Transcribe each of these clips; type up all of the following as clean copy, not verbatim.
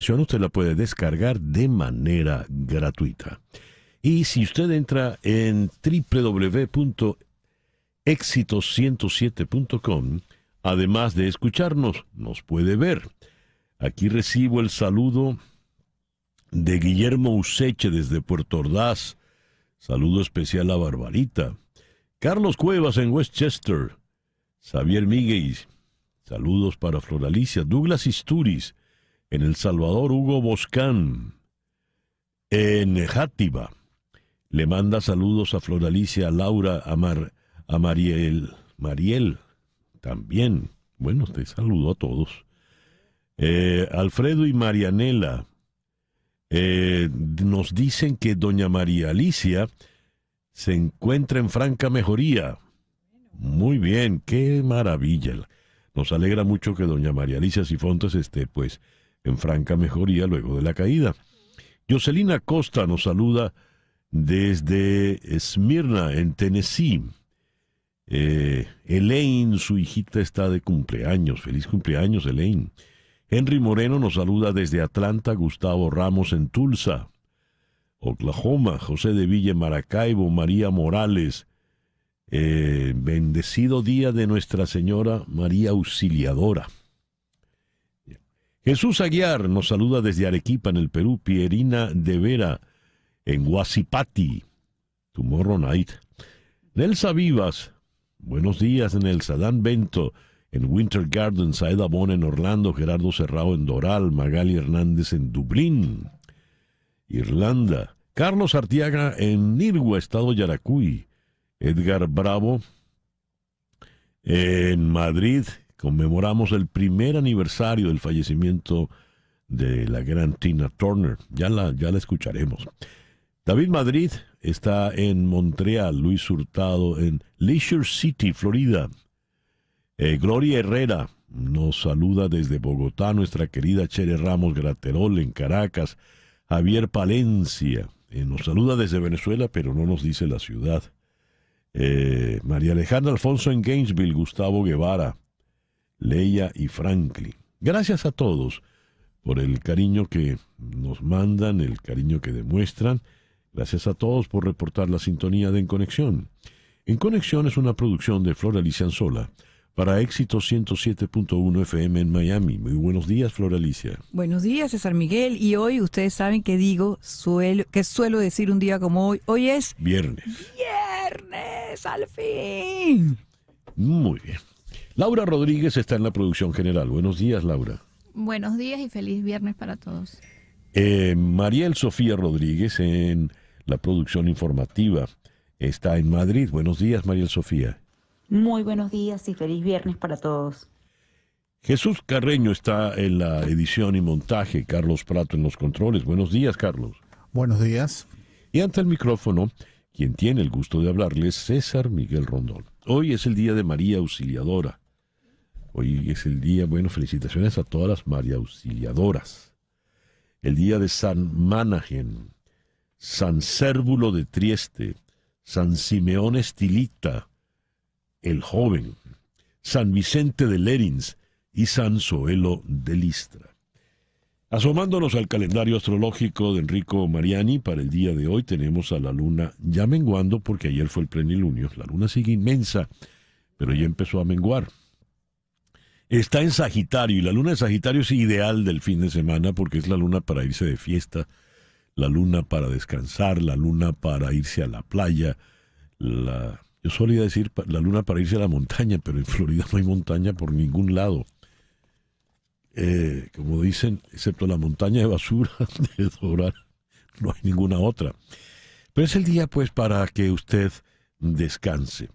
aplicación usted la puede descargar de manera gratuita. Y si usted entra en www.éxitos107.com, además de escucharnos, nos puede ver. Aquí recibo el saludo de Guillermo Useche desde Puerto Ordaz. Saludo especial a Barbarita. Carlos Cuevas en Westchester. Xavier Miguel. Saludos para Floralicia. Douglas Isturiz en El Salvador. Hugo Boscán en Játiva. Le manda saludos a Floralicia, a Laura, a Mariel también. Bueno, te saludo a todos. Alfredo y Marianela nos dicen que doña María Alicia se encuentra en franca mejoría. Muy bien, qué maravilla. Nos alegra mucho que doña María Alicia Sifontes esté, pues, en franca mejoría luego de la caída. Jocelyn Costa nos saluda desde Smyrna, en Tennessee. Elaine, su hijita, está de cumpleaños. Feliz cumpleaños, Elaine. Henry Moreno nos saluda desde Atlanta. Gustavo Ramos en Tulsa, Oklahoma. José de Villa en Maracaibo. María Morales. Bendecido día de Nuestra Señora María Auxiliadora. Jesús Aguiar nos saluda desde Arequipa, en el Perú. Pierina de Vera en Huasipati. Tomorrow night. Nelsa Vivas. Buenos días, Nelsa. Dan Bento en Winter Garden. Saeda Bon en Orlando. Gerardo Serrao en Doral. Magali Hernández en Dublín, Irlanda. Carlos Artiaga en Nirgua, estado Yaracuy. Edgar Bravo en Madrid. Conmemoramos el primer aniversario del fallecimiento de la gran Tina Turner. Ya la escucharemos. David Madrid está en Montreal. Luis Hurtado en Leisure City, Florida. Gloria Herrera nos saluda desde Bogotá. Nuestra querida Chere Ramos Graterol en Caracas. Javier Palencia nos saluda desde Venezuela, pero no nos dice la ciudad. María Alejandra Alfonso en Gainesville. Gustavo Guevara, Leia y Franklin. Gracias a todos por el cariño que nos mandan, el cariño que demuestran. Gracias a todos por reportar la sintonía de En Conexión. En Conexión es una producción de Floralicia Anzola para Éxitos 107.1 FM en Miami. Muy buenos días, Floralicia. Buenos días, César Miguel. Y hoy ustedes saben que suelo decir un día como hoy. Hoy es viernes. ¡Viernes, al fin! Muy bien. Laura Rodríguez está en la producción general. Buenos días, Laura. Buenos días y feliz viernes para todos. Mariel Sofía Rodríguez en la producción informativa está en Madrid. Buenos días, Mariel Sofía. Muy buenos días y feliz viernes para todos. Jesús Carreño está en la edición y montaje. Carlos Prato en los controles. Buenos días, Carlos. Buenos días. Y ante el micrófono, quien tiene el gusto de hablarles, César Miguel Rondón. Hoy es el día de María Auxiliadora. Hoy es el día, bueno, felicitaciones a todas las María Auxiliadoras. El día de San Managen, San Cérvulo de Trieste, San Simeón Estilita, el joven, San Vicente de Lerins y San Zoelo de Listra. Asomándonos al calendario astrológico de Enrico Mariani, para el día de hoy tenemos a la luna ya menguando, porque ayer fue el plenilunio. La luna sigue inmensa, pero ya empezó a menguar. Está en Sagitario, y la luna de Sagitario es ideal del fin de semana porque es la luna para irse de fiesta, la luna para descansar, la luna para irse a la playa, yo solía decir la luna para irse a la montaña, pero en Florida no hay montaña por ningún lado. Como dicen, excepto la montaña de basura de Doral, no hay ninguna otra. Pero es el día, pues, para que usted descanse.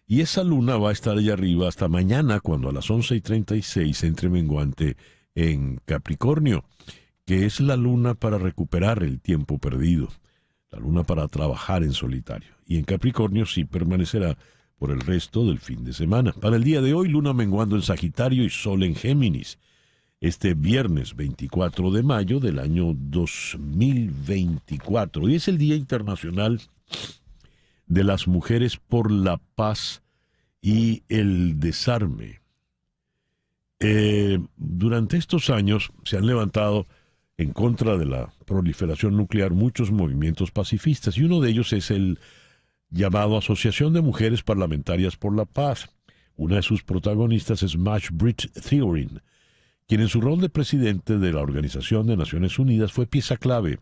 Y esa luna va a estar allá arriba hasta mañana, cuando a las 11:36 entre menguante en Capricornio, que es la luna para recuperar el tiempo perdido, la luna para trabajar en solitario. Y en Capricornio sí permanecerá por el resto del fin de semana. Para el día de hoy, luna menguando en Sagitario y sol en Géminis. Este viernes 24 de mayo del año 2024. Y es el Día Internacional de las Mujeres por la Paz y el Desarme. Durante estos años se han levantado en contra de la proliferación nuclear muchos movimientos pacifistas, y uno de ellos es el llamado Asociación de Mujeres Parlamentarias por la Paz. Una de sus protagonistas es Maj-Britt Theorin, quien en su rol de presidente de la Organización de Naciones Unidas fue pieza clave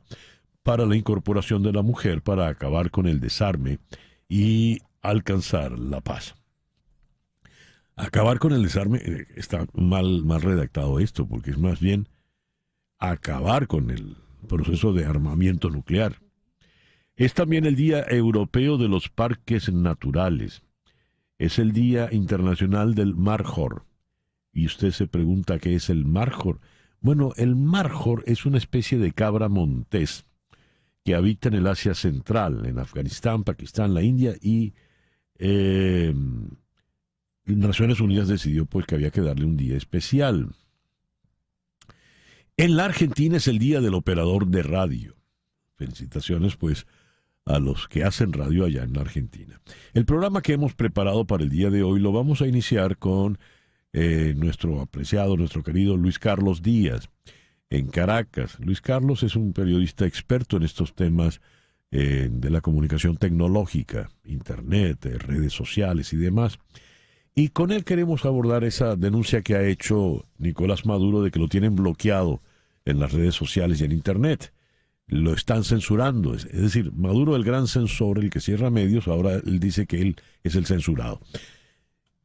para la incorporación de la mujer para acabar con el desarme y alcanzar la paz. Acabar con el desarme, está mal redactado esto, porque es más bien acabar con el proceso de armamento nuclear. Es también el Día Europeo de los Parques Naturales. Es el Día Internacional del Marjor. Y usted se pregunta qué es el marjor. Bueno, el marjor es una especie de cabra montés que habita en el Asia Central, en Afganistán, Pakistán, la India, y Naciones Unidas decidió pues que había que darle un día especial. En la Argentina es el Día del Operador de Radio. Felicitaciones pues a los que hacen radio allá en la Argentina. El programa que hemos preparado para el día de hoy lo vamos a iniciar con nuestro apreciado, nuestro querido Luis Carlos Díaz, en Caracas. Luis Carlos es un periodista experto en estos temas de la comunicación tecnológica, internet, redes sociales y demás. Y con él queremos abordar esa denuncia que ha hecho Nicolás Maduro de que lo tienen bloqueado en las redes sociales y en internet. Lo están censurando. Es decir, Maduro, el gran censor, el que cierra medios, ahora él dice que él es el censurado.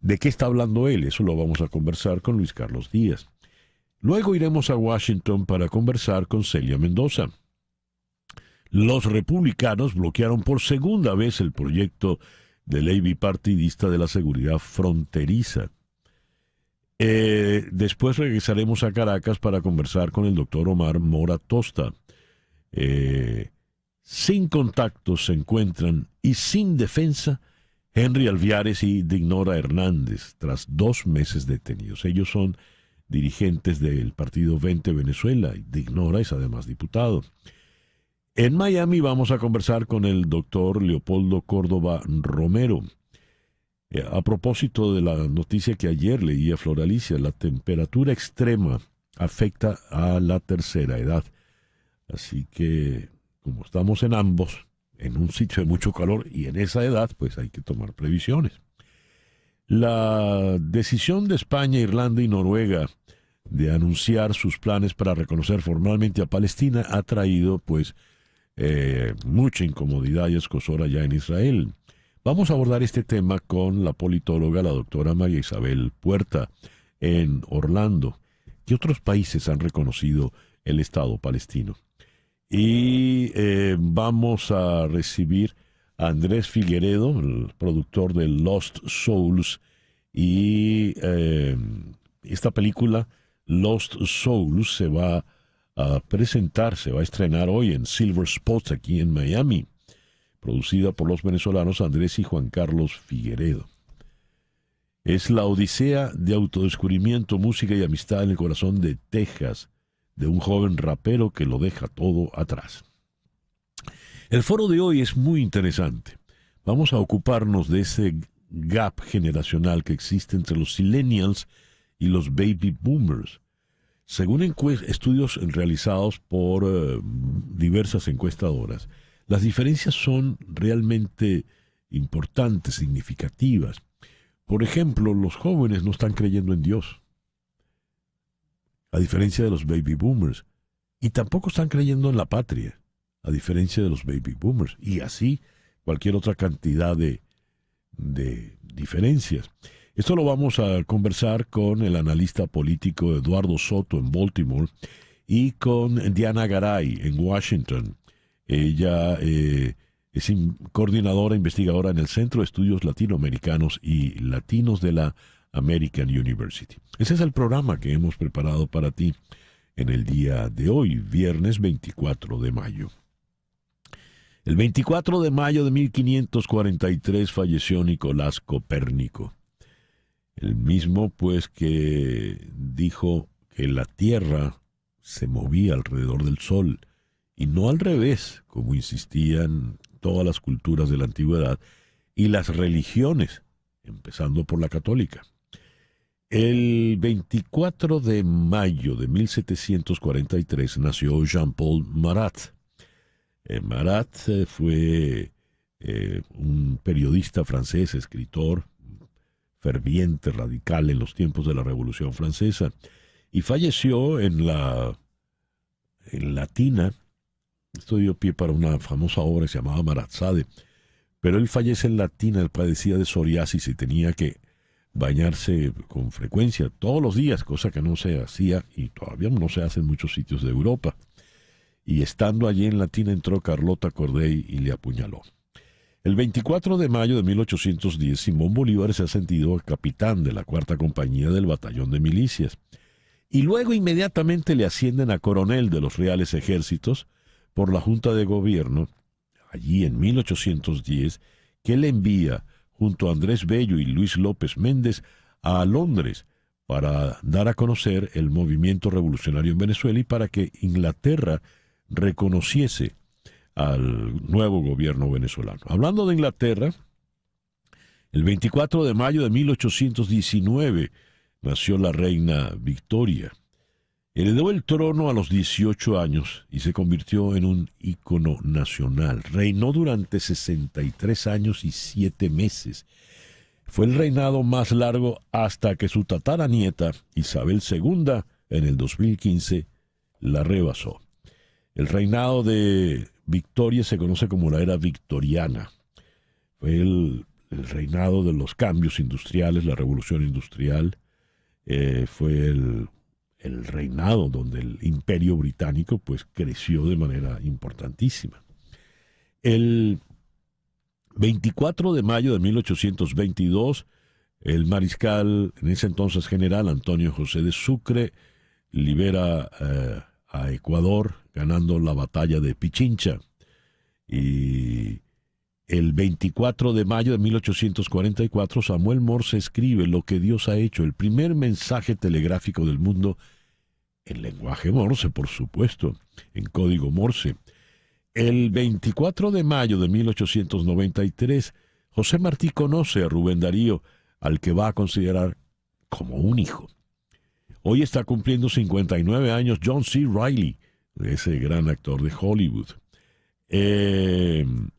¿De qué está hablando él? Eso lo vamos a conversar con Luis Carlos Díaz. Luego iremos a Washington para conversar con Celia Mendoza. Los republicanos bloquearon por segunda vez el proyecto de ley bipartidista de la seguridad fronteriza. Después regresaremos a Caracas para conversar con el doctor Omar Mora Tosta. Sin contactos se encuentran y sin defensa Henry Alviares y Dignora Hernández, tras 2 meses detenidos. Ellos son dirigentes del partido 20 Venezuela, y Dignora es además diputado. En Miami vamos a conversar con el doctor Leopoldo Córdoba Romero. A propósito de la noticia que ayer leí a Flor Alicia, la temperatura extrema afecta a la tercera edad. Así que, como estamos en ambos, en un sitio de mucho calor y en esa edad, pues hay que tomar previsiones. La decisión de España, Irlanda y Noruega de anunciar sus planes para reconocer formalmente a Palestina ha traído, pues, mucha incomodidad y escozor allá en Israel. Vamos a abordar este tema con la politóloga, la doctora María Isabel Puerta, en Orlando. ¿Qué otros países han reconocido el Estado palestino? Y vamos a recibir a Andrés Figueredo, el productor de Lost Souls, y esta película Lost Souls se va a presentar, se va a estrenar hoy en Silver Spots aquí en Miami, producida por los venezolanos Andrés y Juan Carlos Figueredo. Es la odisea de autodescubrimiento, música y amistad en el corazón de Texas, de un joven rapero que lo deja todo atrás. El foro de hoy es muy interesante. Vamos a ocuparnos de ese gap generacional que existe entre los millennials y los baby boomers. Según estudios realizados por diversas encuestadoras, las diferencias son realmente importantes, significativas. Por ejemplo, los jóvenes no están creyendo en Dios, a diferencia de los baby boomers, y tampoco están creyendo en la patria, a diferencia de los baby boomers, y así cualquier otra cantidad de diferencias. Esto lo vamos a conversar con el analista político Eduardo Soto en Baltimore y con Diana Garay en Washington. Ella es coordinadora investigadora en el Centro de Estudios Latinoamericanos y Latinos de la American University. Ese es el programa que hemos preparado para ti en el día de hoy, viernes 24 de mayo. El 24 de mayo de 1543 falleció Nicolás Copérnico, el mismo pues que dijo que la Tierra se movía alrededor del Sol y no al revés, como insistían todas las culturas de la antigüedad y las religiones, empezando por la católica. El 24 de mayo de 1743 nació Jean-Paul Marat. Marat fue un periodista francés, escritor, ferviente, radical en los tiempos de la Revolución Francesa, y falleció en Latina. Esto dio pie para una famosa obra que se llamaba Maratzade, pero él fallece en Latina. Él padecía de psoriasis y tenía que bañarse con frecuencia, todos los días, cosa que no se hacía y todavía no se hace en muchos sitios de Europa. Y estando allí en Latina entró Carlota Corday y le apuñaló. El 24 de mayo de 1810, Simón Bolívar se ha ascendido a capitán de la cuarta compañía del batallón de milicias. Y luego inmediatamente le ascienden a coronel de los Reales Ejércitos por la Junta de Gobierno, allí en 1810, que le envía junto a Andrés Bello y Luis López Méndez a Londres para dar a conocer el movimiento revolucionario en Venezuela y para que Inglaterra reconociese al nuevo gobierno venezolano. Hablando de Inglaterra, el 24 de mayo de 1819 nació la reina Victoria. Heredó el trono a los 18 años y se convirtió en un ícono nacional. Reinó durante 63 años y 7 meses. Fue el reinado más largo hasta que su tataranieta, Isabel II, en el 2015, la rebasó. El reinado de Victoria se conoce como la era victoriana. Fue el reinado de los cambios industriales, la revolución industrial. Fue el reinado donde el imperio británico pues creció de manera importantísima. El 24 de mayo de 1822, el mariscal, en ese entonces general, Antonio José de Sucre, libera a Ecuador, ganando la batalla de Pichincha. Y el 24 de mayo de 1844, Samuel Morse escribe Lo que Dios ha hecho, el primer mensaje telegráfico del mundo, en lenguaje Morse, por supuesto, en código Morse. El 24 de mayo de 1893, José Martí conoce a Rubén Darío, al que va a considerar como un hijo. Hoy está cumpliendo 59 años John C. Reilly, ese gran actor de Hollywood. El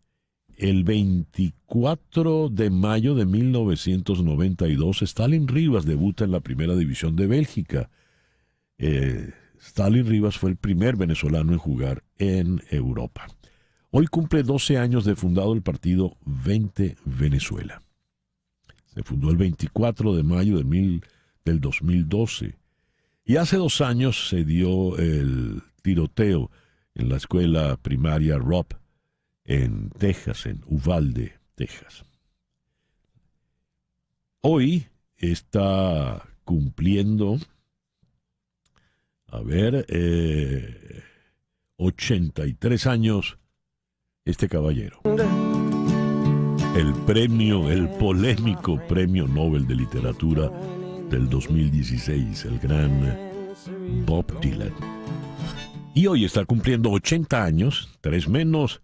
24 de mayo de 1992, Stalin Rivas debuta en la Primera División de Bélgica. Stalin Rivas fue el primer venezolano en jugar en Europa. Hoy cumple 12 años de fundado el partido 20 Venezuela. Se fundó el 24 de mayo del 2012. Y hace 2 años se dio el tiroteo en la escuela primaria Robb en Texas, en Uvalde, Texas. Hoy está cumpliendo, 83 años este caballero. El polémico Premio Nobel de Literatura del 2016, el gran Bob Dylan. Y hoy está cumpliendo 80 años, 3 menos,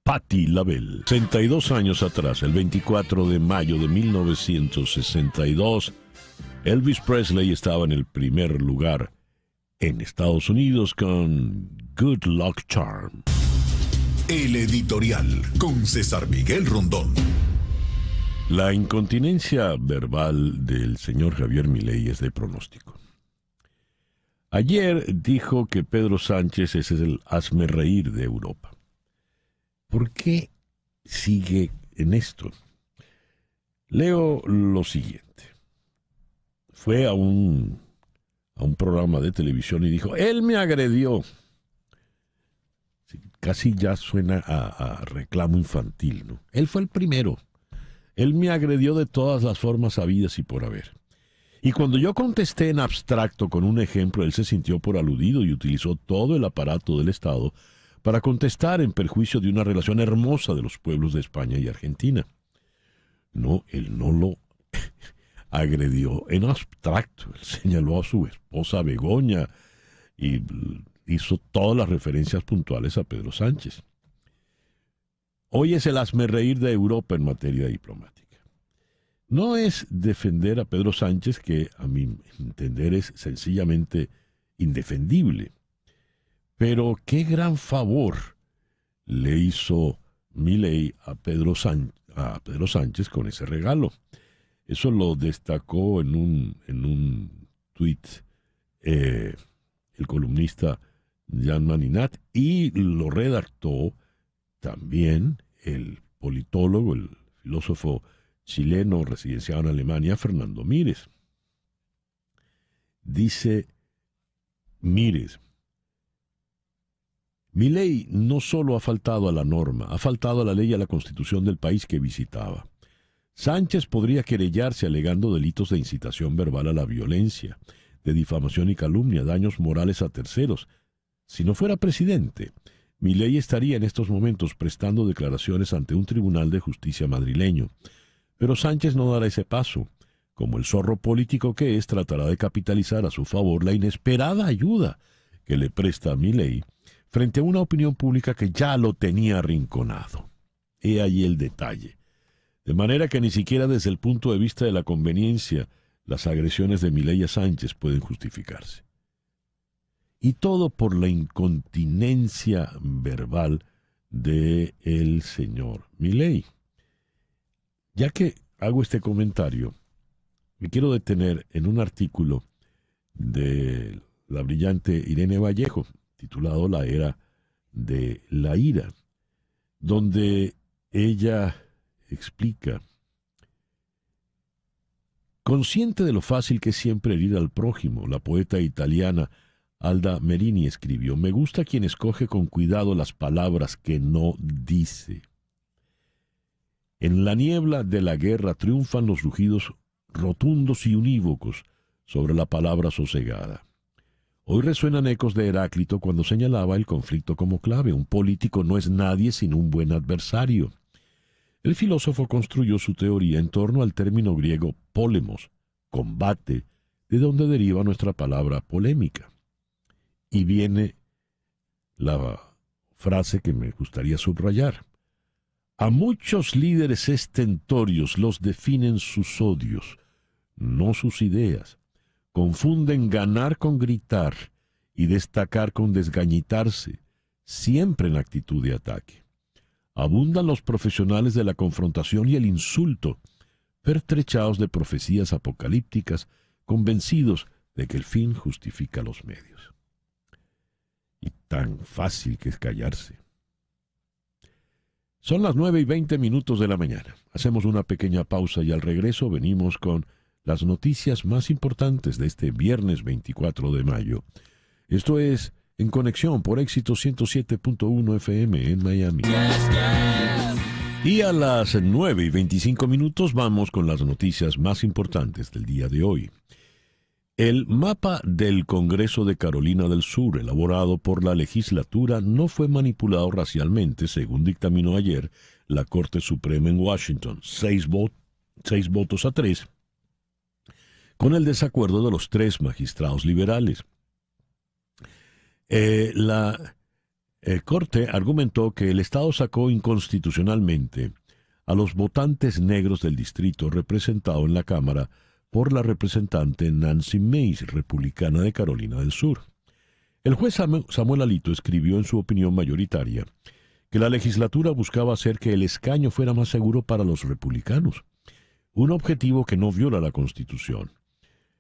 Patti LaBelle. 62 años atrás, el 24 de mayo de 1962, Elvis Presley estaba en el primer lugar en Estados Unidos con Good Luck Charm. El editorial con César Miguel Rondón. La incontinencia verbal del señor Javier Milei es de pronóstico. Ayer dijo que Pedro Sánchez es el hazmerreír de Europa. ¿Por qué sigue en esto? Leo lo siguiente. Fue a un programa de televisión y dijo, él me agredió. Casi ya suena a reclamo infantil, ¿no? Él fue el primero. Él me agredió de todas las formas habidas y por haber. Y cuando yo contesté en abstracto con un ejemplo, él se sintió por aludido y utilizó todo el aparato del Estado para contestar en perjuicio de una relación hermosa de los pueblos de España y Argentina. No, él no lo agredió en abstracto. Él señaló a su esposa Begoña y hizo todas las referencias puntuales a Pedro Sánchez. Hoy es el hazmerreír de Europa en materia diplomática. no es defender a Pedro Sánchez, que a mi entender es sencillamente indefendible. Pero qué gran favor le hizo Milei a Pedro Sánchez con ese regalo. Eso lo destacó en un tuit el columnista Jan Maninat, y lo redactó también el politólogo, el filósofo chileno residenciado en Alemania, Fernando Mírez. Dice Mírez: Milei no solo ha faltado a la norma, ha faltado a la ley y a la constitución del país que visitaba. Sánchez podría querellarse alegando delitos de incitación verbal a la violencia, de difamación y calumnia, daños morales a terceros. Si no fuera presidente, Milei estaría en estos momentos prestando declaraciones ante un tribunal de justicia madrileño. Pero Sánchez no dará ese paso. Como el zorro político que es, tratará de capitalizar a su favor la inesperada ayuda que le presta a Milei frente a una opinión pública que ya lo tenía arrinconado. He ahí el detalle. De manera que ni siquiera desde el punto de vista de la conveniencia las agresiones de Milei a Sánchez pueden justificarse. Y todo por la incontinencia verbal del señor Milei. Ya que hago este comentario, me quiero detener en un artículo de la brillante Irene Vallejo, titulado La Era de la Ira, donde ella explica: consciente de lo fácil que es siempre herir al prójimo, la poeta italiana Alda Merini escribió: me gusta quien escoge con cuidado las palabras que no dice. En la niebla de la guerra triunfan los rugidos rotundos y unívocos sobre la palabra sosegada. Hoy resuenan ecos de Heráclito cuando señalaba el conflicto como clave. Un político no es nadie sin un buen adversario. El filósofo construyó su teoría en torno al término griego polemos, combate, de donde deriva nuestra palabra polémica. Y viene la frase que me gustaría subrayar. A muchos líderes estentorios los definen sus odios, no sus ideas. Confunden ganar con gritar y destacar con desgañitarse, siempre en actitud de ataque. Abundan los profesionales de la confrontación y el insulto, pertrechados de profecías apocalípticas, convencidos de que el fin justifica los medios. Y tan fácil que es callarse. Son las 9:20 de la mañana. Hacemos una pequeña pausa y al regreso venimos con las noticias más importantes de este viernes 24 de mayo. Esto es En Conexión por Éxito 107.1 FM en Miami. Y a las 9:25 vamos con las noticias más importantes del día de hoy. El mapa del Congreso de Carolina del Sur, elaborado por la legislatura, no fue manipulado racialmente, según dictaminó ayer la Corte Suprema en Washington, 6 votos a 3, con el desacuerdo de los 3 magistrados liberales. La Corte argumentó que el Estado sacó inconstitucionalmente a los votantes negros del distrito representado en la Cámara por la representante Nancy Mace, republicana de Carolina del Sur. El juez Samuel Alito escribió en su opinión mayoritaria que la legislatura buscaba hacer que el escaño fuera más seguro para los republicanos, un objetivo que no viola la Constitución.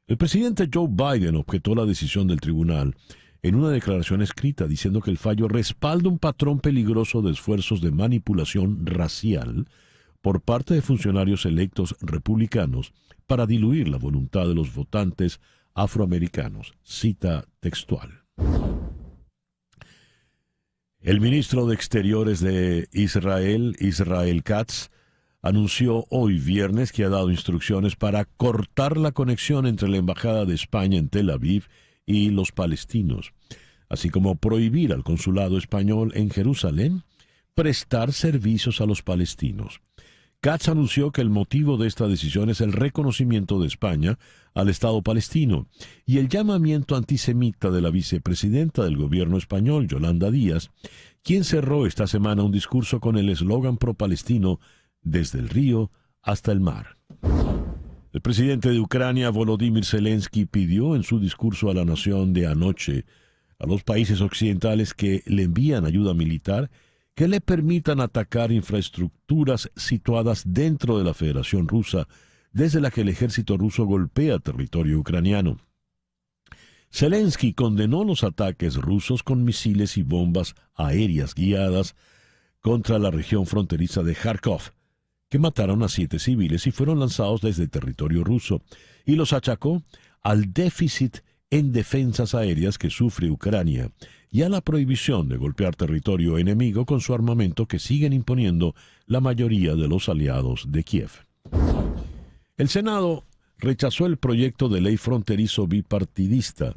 El presidente Joe Biden objetó la decisión del tribunal en una declaración escrita diciendo que el fallo respalda un patrón peligroso de esfuerzos de manipulación racial por parte de funcionarios electos republicanos para diluir la voluntad de los votantes afroamericanos. Cita textual. El ministro de Exteriores de Israel, Israel Katz, anunció hoy viernes que ha dado instrucciones para cortar la conexión entre la Embajada de España en Tel Aviv y los palestinos, así como prohibir al consulado español en Jerusalén prestar servicios a los palestinos. Katz anunció que el motivo de esta decisión es el reconocimiento de España al Estado palestino y el llamamiento antisemita de la vicepresidenta del gobierno español, Yolanda Díaz, quien cerró esta semana un discurso con el eslogan pro-palestino «Desde el río hasta el mar». El presidente de Ucrania, Volodymyr Zelensky, pidió en su discurso a la nación de anoche a los países occidentales que le envían ayuda militar que le permitan atacar infraestructuras situadas dentro de la Federación Rusa, desde la que el ejército ruso golpea territorio ucraniano. Zelensky condenó los ataques rusos con misiles y bombas aéreas guiadas contra la región fronteriza de Kharkov, que mataron a 7 civiles y fueron lanzados desde territorio ruso, y los achacó al déficit en defensas aéreas que sufre Ucrania y a la prohibición de golpear territorio enemigo con su armamento que siguen imponiendo la mayoría de los aliados de Kiev. El Senado rechazó el proyecto de ley fronterizo bipartidista,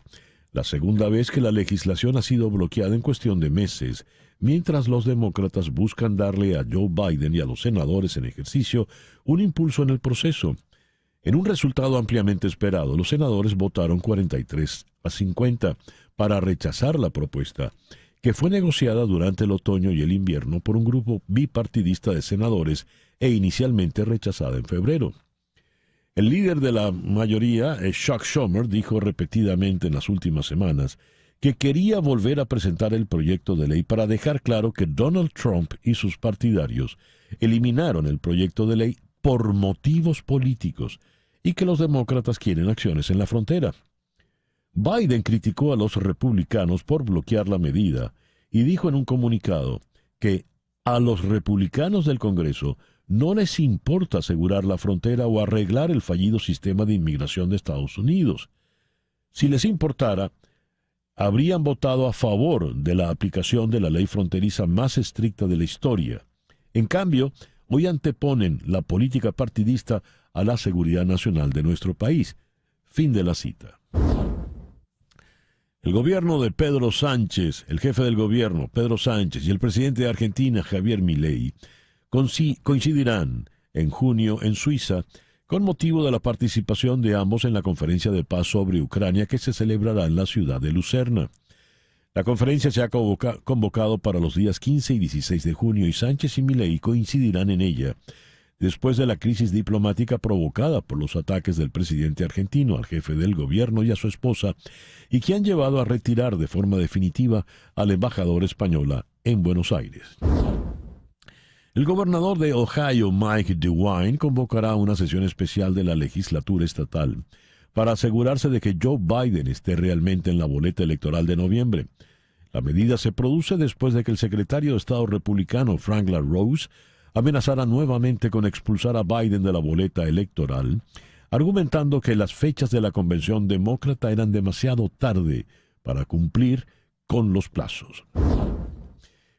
la segunda vez que la legislación ha sido bloqueada en cuestión de meses, mientras los demócratas buscan darle a Joe Biden y a los senadores en ejercicio un impulso en el proceso. En un resultado ampliamente esperado, los senadores votaron 43-50 para rechazar la propuesta, que fue negociada durante el otoño y el invierno por un grupo bipartidista de senadores e inicialmente rechazada en febrero. El líder de la mayoría, Chuck Schumer, dijo repetidamente en las últimas semanas que quería volver a presentar el proyecto de ley para dejar claro que Donald Trump y sus partidarios eliminaron el proyecto de ley por motivos políticos y que los demócratas quieren acciones en la frontera. Biden criticó a los republicanos por bloquear la medida y dijo en un comunicado que a los republicanos del Congreso no les importa asegurar la frontera o arreglar el fallido sistema de inmigración de Estados Unidos. Si les importara, habrían votado a favor de la aplicación de la ley fronteriza más estricta de la historia. En cambio, hoy anteponen la política partidista a la seguridad nacional de nuestro país. Fin de la cita. El gobierno de Pedro Sánchez, el jefe del gobierno, Pedro Sánchez, y el presidente de Argentina, Javier Milei, coincidirán en junio en Suiza con motivo de la participación de ambos en la conferencia de paz sobre Ucrania que se celebrará en la ciudad de Lucerna. La conferencia se ha convocado para los días 15 y 16 de junio y Sánchez y Milei coincidirán en ella, después de la crisis diplomática provocada por los ataques del presidente argentino al jefe del gobierno y a su esposa, y que han llevado a retirar de forma definitiva al embajador española en Buenos Aires. El gobernador de Ohio, Mike DeWine, convocará una sesión especial de la legislatura estatal para asegurarse de que Joe Biden esté realmente en la boleta electoral de noviembre. La medida se produce después de que el secretario de Estado republicano Frank LaRose amenazara nuevamente con expulsar a Biden de la boleta electoral, argumentando que las fechas de la convención demócrata eran demasiado tarde para cumplir con los plazos.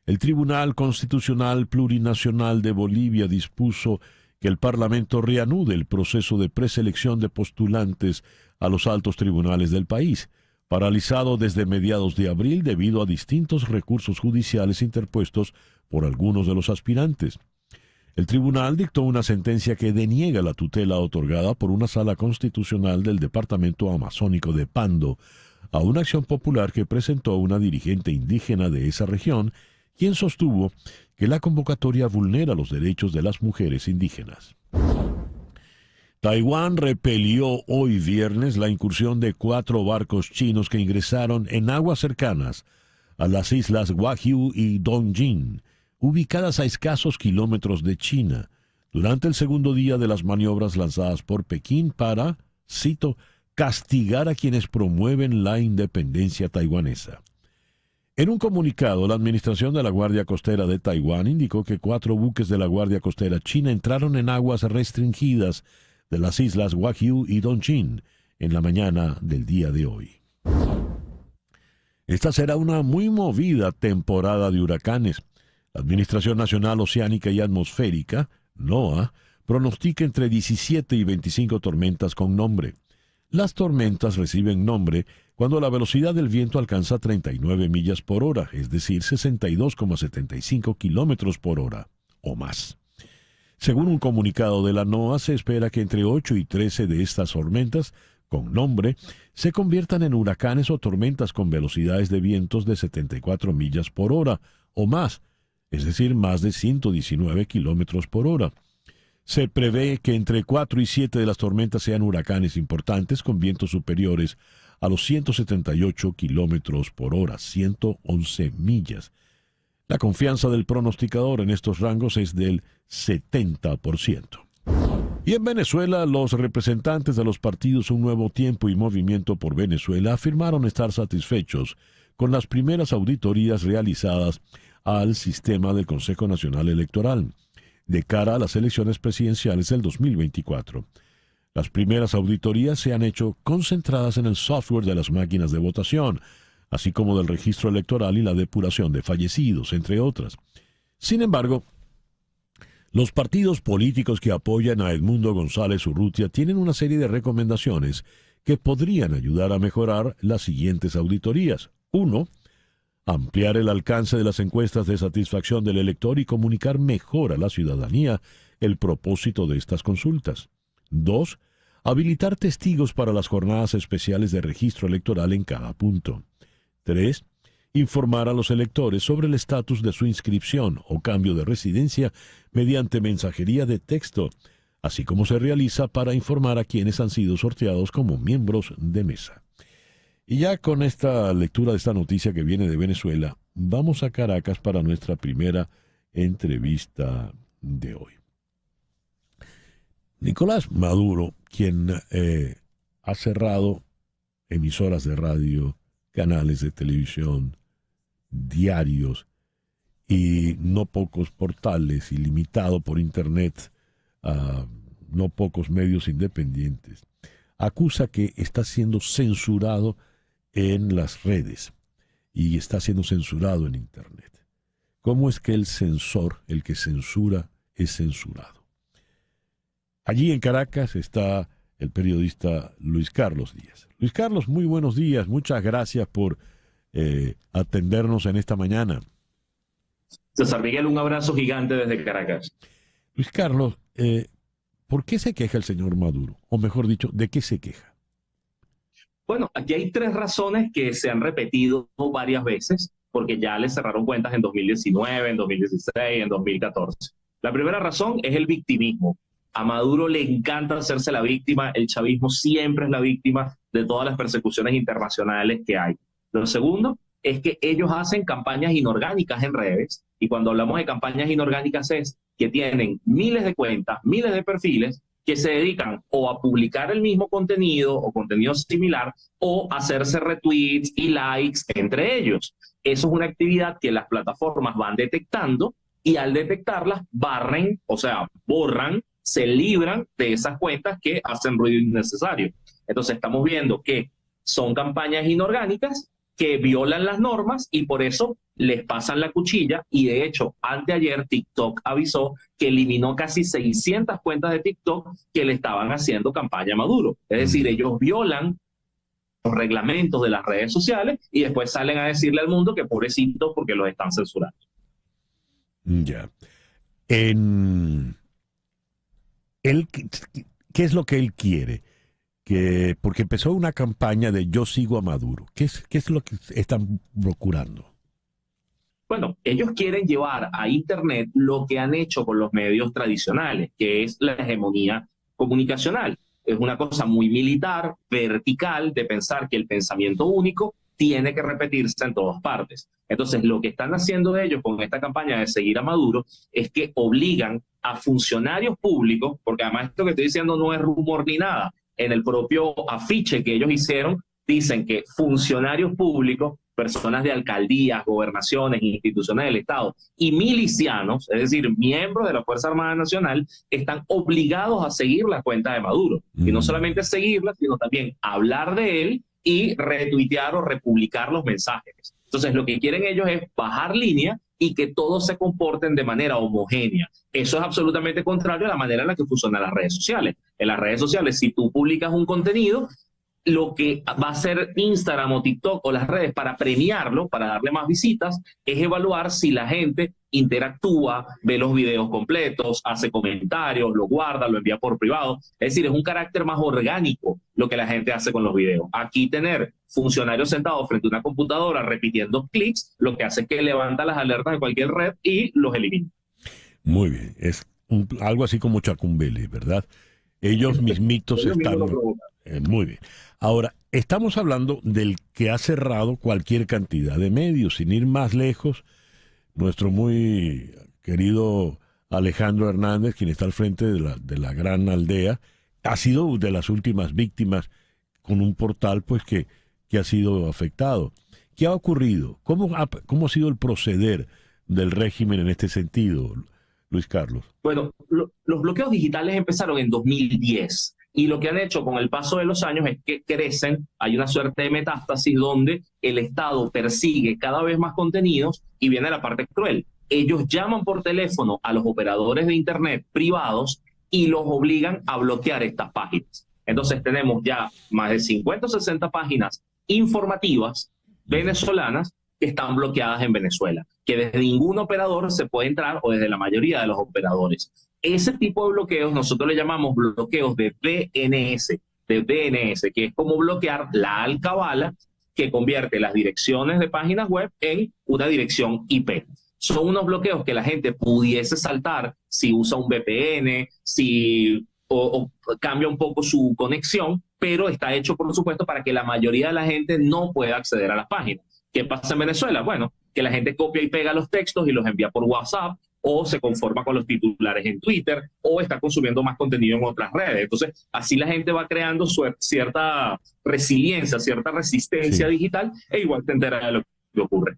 El Tribunal Constitucional Plurinacional de Bolivia dispuso que el Parlamento reanude el proceso de preselección de postulantes a los altos tribunales del país, paralizado desde mediados de abril debido a distintos recursos judiciales interpuestos por algunos de los aspirantes. El tribunal dictó una sentencia que deniega la tutela otorgada por una sala constitucional del departamento amazónico de Pando a una acción popular que presentó una dirigente indígena de esa región, quien sostuvo que la convocatoria vulnera los derechos de las mujeres indígenas. Taiwán repelió hoy viernes la incursión de 4 barcos chinos que ingresaron en aguas cercanas a las islas Gwangju y Dongjin, ubicadas a escasos kilómetros de China, durante el segundo día de las maniobras lanzadas por Pekín para, cito, castigar a quienes promueven la independencia taiwanesa. En un comunicado, la Administración de la Guardia Costera de Taiwán indicó que 4 buques de la Guardia Costera china entraron en aguas restringidas de las islas Gwangju y Dongjin en la mañana del día de hoy. Esta será una muy movida temporada de huracanes. La Administración Nacional Oceánica y Atmosférica, NOAA, pronostica entre 17 y 25 tormentas con nombre. Las tormentas reciben nombre cuando la velocidad del viento alcanza 39 millas por hora, es decir, 62,75 kilómetros por hora o más. Según un comunicado de la NOAA, se espera que entre 8 y 13 de estas tormentas con nombre se conviertan en huracanes o tormentas con velocidades de vientos de 74 millas por hora o más, es decir, más de 119 kilómetros por hora. Se prevé que entre 4 y 7 de las tormentas sean huracanes importantes con vientos superiores a los 178 kilómetros por hora, 111 millas. La confianza del pronosticador en estos rangos es del 70%. Y en Venezuela, los representantes de los partidos Un Nuevo Tiempo y Movimiento por Venezuela afirmaron estar satisfechos con las primeras auditorías realizadas al sistema del Consejo Nacional Electoral de cara a las elecciones presidenciales del 2024. Las primeras auditorías se han hecho concentradas en el software de las máquinas de votación, así como del registro electoral y la depuración de fallecidos, entre otras. Sin embargo, los partidos políticos que apoyan a Edmundo González Urrutia tienen una serie de recomendaciones que podrían ayudar a mejorar las siguientes auditorías. 1. Ampliar el alcance de las encuestas de satisfacción del elector y comunicar mejor a la ciudadanía el propósito de estas consultas. 2. Habilitar testigos para las jornadas especiales de registro electoral en cada punto. 3. Informar a los electores sobre el estatus de su inscripción o cambio de residencia mediante mensajería de texto, así como se realiza para informar a quienes han sido sorteados como miembros de mesa. Y ya con esta lectura de esta noticia que viene de Venezuela, vamos a Caracas para nuestra primera entrevista de hoy. Nicolás Maduro, quien ha cerrado emisoras de radio, canales de televisión, diarios y no pocos portales, y limitado por internet a no pocos medios independientes, acusa que está siendo censurado en las redes y está siendo censurado en internet. ¿Cómo es que el censor, el que censura, es censurado? Allí en Caracas está el periodista Luis Carlos Díaz. Luis Carlos, muy buenos días. Muchas gracias por atendernos en esta mañana. César Miguel, un abrazo gigante desde Caracas. Luis Carlos, ¿por qué se queja el señor Maduro? O mejor dicho, ¿de qué se queja? Bueno, aquí hay 3 razones que se han repetido varias veces, porque ya le cerraron cuentas en 2019, en 2016, en 2014. La primera razón es el victimismo. A Maduro le encanta hacerse la víctima, el chavismo siempre es la víctima de todas las persecuciones internacionales que hay. Lo segundo es que ellos hacen campañas inorgánicas en redes, y cuando hablamos de campañas inorgánicas es que tienen miles de cuentas, miles de perfiles que se dedican o a publicar el mismo contenido o contenido similar o a hacerse retweets y likes entre ellos. Eso es una actividad que las plataformas van detectando y al detectarlas barren, o sea, borran, se libran de esas cuentas que hacen ruido innecesario. Entonces estamos viendo que son campañas inorgánicas que violan las normas y por eso les pasan la cuchilla, y de hecho anteayer TikTok avisó que eliminó casi 600 cuentas de TikTok que le estaban haciendo campaña a Maduro. Es decir, ellos violan los reglamentos de las redes sociales y después salen a decirle al mundo que pobrecitos porque los están censurando. Ya. ¿Qué es lo que él quiere? Porque empezó una campaña de yo sigo a Maduro. ¿Qué es lo que están procurando? Bueno, ellos quieren llevar a Internet lo que han hecho con los medios tradicionales, que es la hegemonía comunicacional. Es una cosa muy militar, vertical, de pensar que el pensamiento único tiene que repetirse en todas partes. Entonces, lo que están haciendo ellos con esta campaña de seguir a Maduro es que obligan a funcionarios públicos, porque además esto que estoy diciendo no es rumor ni nada. En el propio afiche que ellos hicieron, dicen que funcionarios públicos, personas de alcaldías, gobernaciones, instituciones del Estado y milicianos, es decir, miembros de la Fuerza Armada Nacional, están obligados a seguir la cuenta de Maduro. Y no solamente seguirla, sino también hablar de él y retuitear o republicar los mensajes. Entonces, lo que quieren ellos es bajar línea y que todos se comporten de manera homogénea. Eso es absolutamente contrario a la manera en la que funcionan las redes sociales. En las redes sociales, si tú publicas un contenido, lo que va a hacer Instagram o TikTok o las redes para premiarlo, para darle más visitas, es evaluar si la gente interactúa, ve los videos completos, hace comentarios, lo guarda, lo envía por privado. Es decir, es un carácter más orgánico lo que la gente hace con los videos. Aquí tener funcionarios sentados frente a una computadora repitiendo clics, lo que hace es que levanta las alertas de cualquier red y los elimina. Muy bien, es algo así como Chacumbele, ¿verdad? Ellos mismitos Ellos están... mismos lo provocan. Muy bien. Ahora, estamos hablando del que ha cerrado cualquier cantidad de medios. Sin ir más lejos, nuestro muy querido Alejandro Hernández, quien está al frente de la Gran Aldea, ha sido de las últimas víctimas con un portal pues que ha sido afectado. ¿Qué ha ocurrido? ¿Cómo ha sido el proceder del régimen en este sentido, Luis Carlos? Bueno, los bloqueos digitales empezaron en 2010 y lo que han hecho con el paso de los años es que crecen, hay una suerte de metástasis donde el Estado persigue cada vez más contenidos y viene la parte cruel. Ellos llaman por teléfono a los operadores de Internet privados y los obligan a bloquear estas páginas. Entonces tenemos ya más de 50 o 60 páginas informativas venezolanas que están bloqueadas en Venezuela, que desde ningún operador se puede entrar o desde la mayoría de los operadores. Ese tipo de bloqueos nosotros le llamamos bloqueos de DNS, que es como bloquear la alcabala que convierte las direcciones de páginas web en una dirección IP. Son unos bloqueos que la gente pudiese saltar si usa un VPN, o cambia un poco su conexión, pero está hecho, por supuesto, para que la mayoría de la gente no pueda acceder a las páginas. ¿Qué pasa en Venezuela? Bueno, que la gente copia y pega los textos y los envía por WhatsApp, o se conforma con los titulares en Twitter, o está consumiendo más contenido en otras redes. Entonces, así la gente va creando cierta resiliencia, cierta resistencia digital, e igual te enteras de lo que ocurre.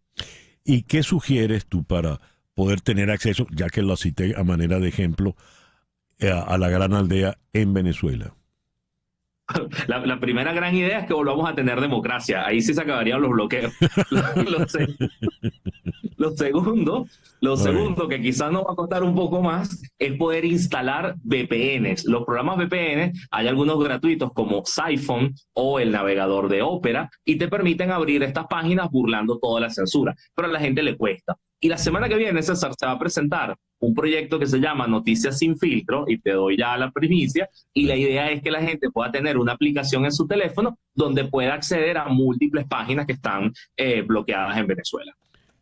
¿Y qué sugieres tú para poder tener acceso, ya que lo cité a manera de ejemplo, a la Gran Aldea en Venezuela? La primera gran idea es que volvamos a tener democracia. Ahí sí se acabarían los bloqueos. Lo segundo, que quizás nos va a costar un poco más, es poder instalar VPNs. Los programas VPN, hay algunos gratuitos como Siphon o el navegador de Opera, y te permiten abrir estas páginas burlando toda la censura. Pero a la gente le cuesta. Y la semana que viene, César, se va a presentar un proyecto que se llama Noticias sin filtro, y te doy ya la primicia, y la idea es que la gente pueda tener una aplicación en su teléfono donde pueda acceder a múltiples páginas que están bloqueadas en Venezuela.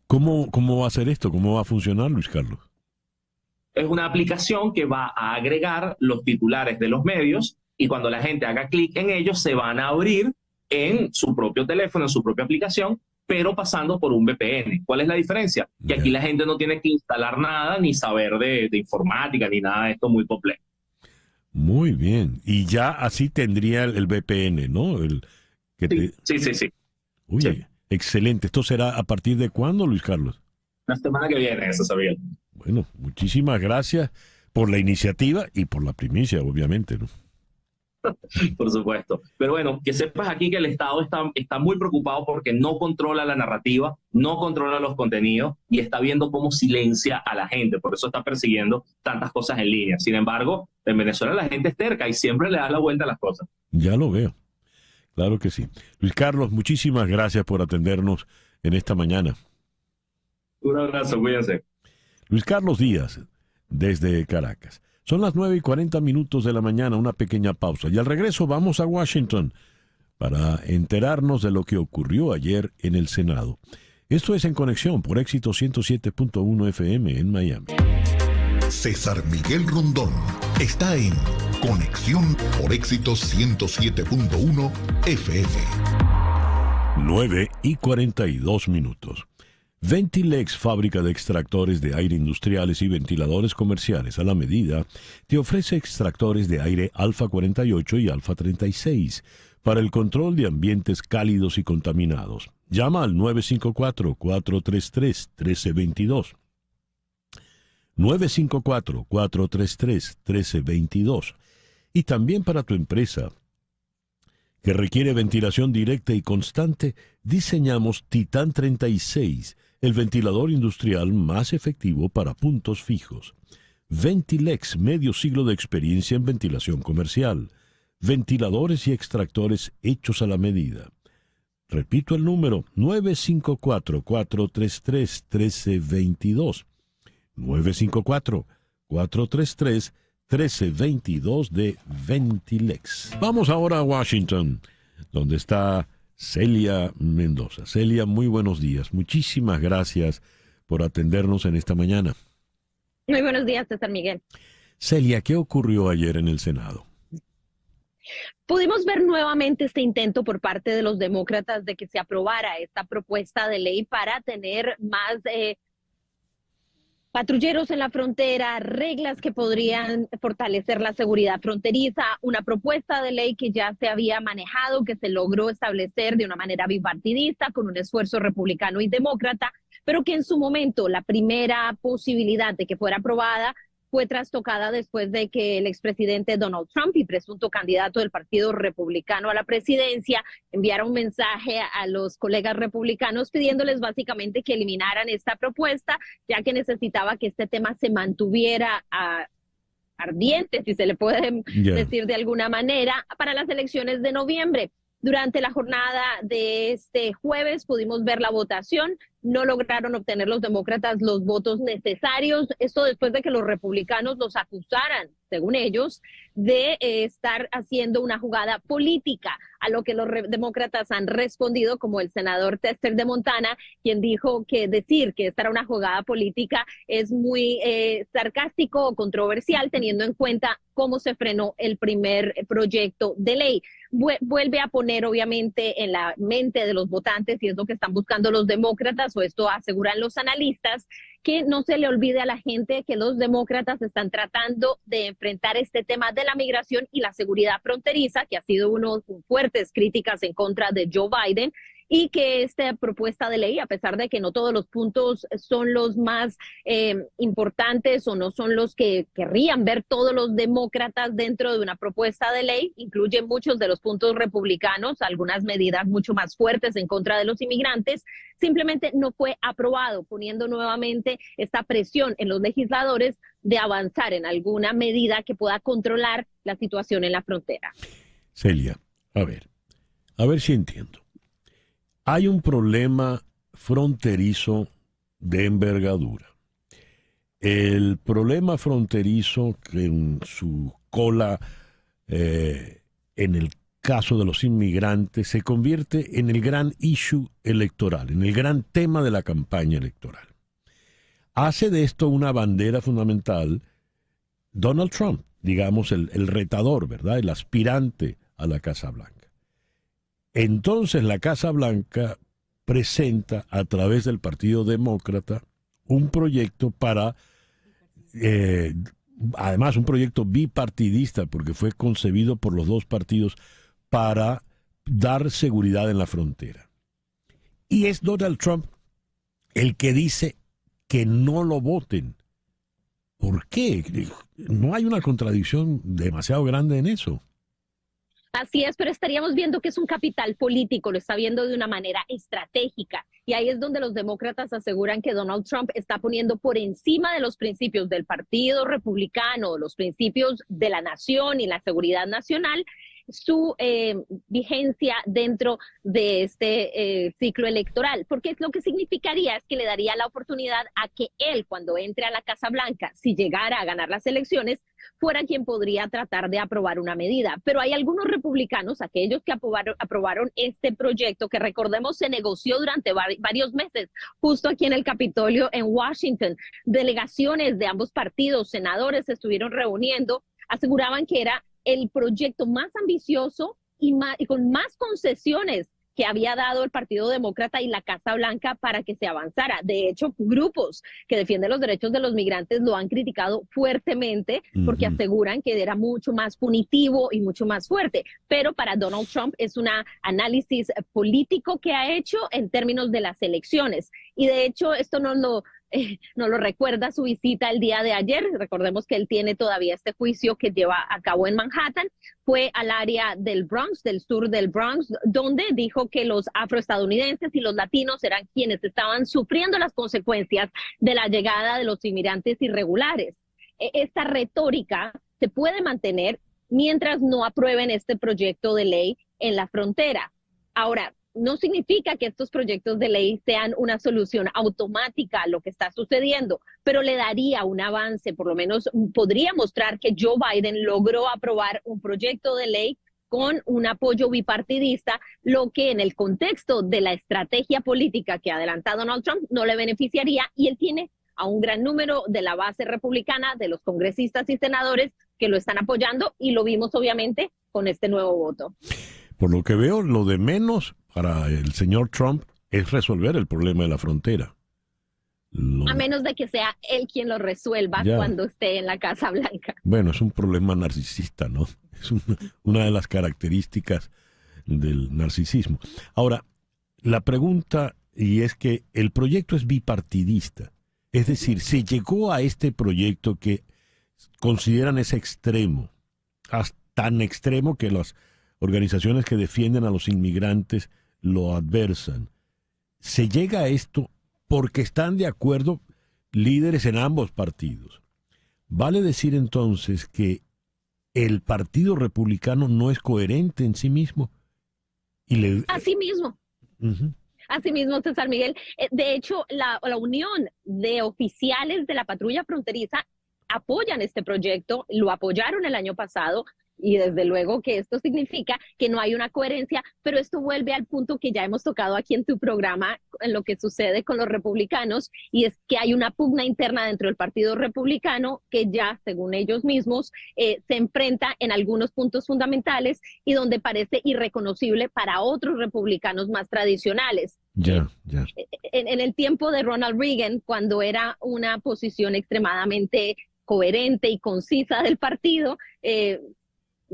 ¿Cómo va a ser esto? ¿Cómo va a funcionar, Luis Carlos? Es una aplicación que va a agregar los titulares de los medios, y cuando la gente haga clic en ellos, se van a abrir en su propio teléfono, en su propia aplicación, pero pasando por un VPN. ¿Cuál es la diferencia? Que aquí la gente no tiene que instalar nada, ni saber de informática, ni nada de esto muy complejo. Muy bien. Y ya así tendría el VPN, ¿no? Sí. Uy, Sí. Excelente. ¿Esto será a partir de cuándo, Luis Carlos? La semana que viene, eso sabía. Bueno, muchísimas gracias por la iniciativa y por la primicia, obviamente, ¿no? Por supuesto. Pero bueno, que sepas aquí que el Estado está muy preocupado porque no controla la narrativa, no controla los contenidos y está viendo cómo silencia a la gente. Por eso está persiguiendo tantas cosas en línea. Sin embargo, en Venezuela la gente es terca y siempre le da la vuelta a las cosas. Ya lo veo. Claro que sí. Luis Carlos, muchísimas gracias por atendernos en esta mañana. Un abrazo, cuídense. Luis Carlos Díaz, desde Caracas. Son las 9:40 de la mañana, una pequeña pausa. Y al regreso vamos a Washington para enterarnos de lo que ocurrió ayer en el Senado. Esto es En Conexión por Éxito 107.1 FM en Miami. César Miguel Rondón está en Conexión por Éxito 107.1 FM. 9:42. Ventilex, fábrica de extractores de aire industriales y ventiladores comerciales a la medida, te ofrece extractores de aire Alfa 48 y Alfa 36 para el control de ambientes cálidos y contaminados. Llama al 954-433-1322. 954-433-1322. Y también para tu empresa, que requiere ventilación directa y constante, diseñamos Titan 36, el ventilador industrial más efectivo para puntos fijos. Ventilex, medio siglo de experiencia en ventilación comercial. Ventiladores y extractores hechos a la medida. Repito el número, 954-433-1322. 954-433-1322 de Ventilex. Vamos ahora a Washington, donde está Celia Mendoza. Celia, muy buenos días. Muchísimas gracias por atendernos en esta mañana. Muy buenos días, César Miguel. Celia, ¿qué ocurrió ayer en el Senado? Pudimos ver nuevamente este intento por parte de los demócratas de que se aprobara esta propuesta de ley para tener más patrulleros en la frontera, reglas que podrían fortalecer la seguridad fronteriza, una propuesta de ley que ya se había manejado, que se logró establecer de una manera bipartidista, con un esfuerzo republicano y demócrata, pero que en su momento la primera posibilidad de que fuera aprobada fue trastocada después de que el expresidente Donald Trump y presunto candidato del Partido Republicano a la presidencia enviara un mensaje a los colegas republicanos pidiéndoles básicamente que eliminaran esta propuesta, ya que necesitaba que este tema se mantuviera ardiente, si se le puede decir de alguna manera, para las elecciones de noviembre. Durante la jornada de este jueves pudimos ver la votación. No lograron obtener los demócratas los votos necesarios. Esto después de que los republicanos los acusaran, según ellos, de estar haciendo una jugada política, a lo que los demócratas han respondido, como el senador Tester de Montana, quien dijo que decir que esta era una jugada política es muy sarcástico o controversial, teniendo en cuenta cómo se frenó el primer proyecto de ley. Vuelve a poner obviamente en la mente de los votantes, y es lo que están buscando los demócratas, o esto aseguran los analistas, que no se le olvide a la gente que los demócratas están tratando de enfrentar este tema de la migración y la seguridad fronteriza, que ha sido uno de fuertes críticas en contra de Joe Biden, y que esta propuesta de ley, a pesar de que no todos los puntos son los más importantes o no son los que querrían ver todos los demócratas dentro de una propuesta de ley, incluye muchos de los puntos republicanos, algunas medidas mucho más fuertes en contra de los inmigrantes, simplemente no fue aprobado, poniendo nuevamente esta presión en los legisladores de avanzar en alguna medida que pueda controlar la situación en la frontera. Celia, a ver si entiendo. Hay un problema fronterizo de envergadura. El problema fronterizo que en su cola, en el caso de los inmigrantes, se convierte en el gran issue electoral, en el gran tema de la campaña electoral. Hace de esto una bandera fundamental Donald Trump, digamos el retador, ¿verdad? El aspirante a la Casa Blanca. Entonces la Casa Blanca presenta a través del Partido Demócrata un proyecto para, además un proyecto bipartidista, porque fue concebido por los dos partidos para dar seguridad en la frontera. Y es Donald Trump el que dice que no lo voten. ¿Por qué? No hay una contradicción demasiado grande en eso. Así es, pero estaríamos viendo que es un capital político, lo está viendo de una manera estratégica. Y ahí es donde los demócratas aseguran que Donald Trump está poniendo por encima de los principios del Partido Republicano, los principios de la nación y la seguridad nacional, su vigencia dentro de este ciclo electoral, porque lo que significaría es que le daría la oportunidad a que él, cuando entre a la Casa Blanca, si llegara a ganar las elecciones, fuera quien podría tratar de aprobar una medida. Pero hay algunos republicanos, aquellos que aprobaron este proyecto, que recordemos se negoció durante varios meses, justo aquí en el Capitolio en Washington. Delegaciones de ambos partidos, senadores, se estuvieron reuniendo, aseguraban que era el proyecto más ambicioso y con más concesiones que había dado el Partido Demócrata y la Casa Blanca para que se avanzara. De hecho, grupos que defienden los derechos de los migrantes lo han criticado fuertemente porque aseguran que era mucho más punitivo y mucho más fuerte. Pero para Donald Trump es un análisis político que ha hecho en términos de las elecciones. Y de hecho, esto nos lo recuerda su visita el día de ayer. Recordemos que él tiene todavía este juicio que lleva a cabo en Manhattan. Fue al área del Bronx, del sur del Bronx, donde dijo que los afroestadounidenses y los latinos eran quienes estaban sufriendo las consecuencias de la llegada de los inmigrantes irregulares. Esta retórica se puede mantener mientras no aprueben este proyecto de ley en la frontera. Ahora, no significa que estos proyectos de ley sean una solución automática a lo que está sucediendo, pero le daría un avance, por lo menos podría mostrar que Joe Biden logró aprobar un proyecto de ley con un apoyo bipartidista, lo que en el contexto de la estrategia política que adelanta Donald Trump no le beneficiaría, y él tiene a un gran número de la base republicana, de los congresistas y senadores que lo están apoyando, y lo vimos obviamente con este nuevo voto. Por lo que veo, lo de menos para el señor Trump es resolver el problema de la frontera. A menos de que sea él quien lo resuelva cuando esté en la Casa Blanca. Bueno, es un problema narcisista, ¿no? Es una de las características del narcisismo. Ahora, la pregunta, y es que el proyecto es bipartidista. Es decir, se llegó a este proyecto que consideran ese extremo, hasta tan extremo que las organizaciones que defienden a los inmigrantes lo adversan. Se llega a esto porque están de acuerdo líderes en ambos partidos. ¿Vale decir entonces que el Partido Republicano no es coherente en sí mismo? Así mismo. Así mismo, César Miguel. De hecho, la unión de oficiales de la patrulla fronteriza apoyan este proyecto, lo apoyaron el año pasado, y desde luego que esto significa que no hay una coherencia, pero esto vuelve al punto que ya hemos tocado aquí en tu programa, en lo que sucede con los republicanos, y es que hay una pugna interna dentro del Partido Republicano que ya, según ellos mismos, se enfrenta en algunos puntos fundamentales y donde parece irreconocible para otros republicanos más tradicionales. En el tiempo de Ronald Reagan, cuando era una posición extremadamente coherente y concisa del partido,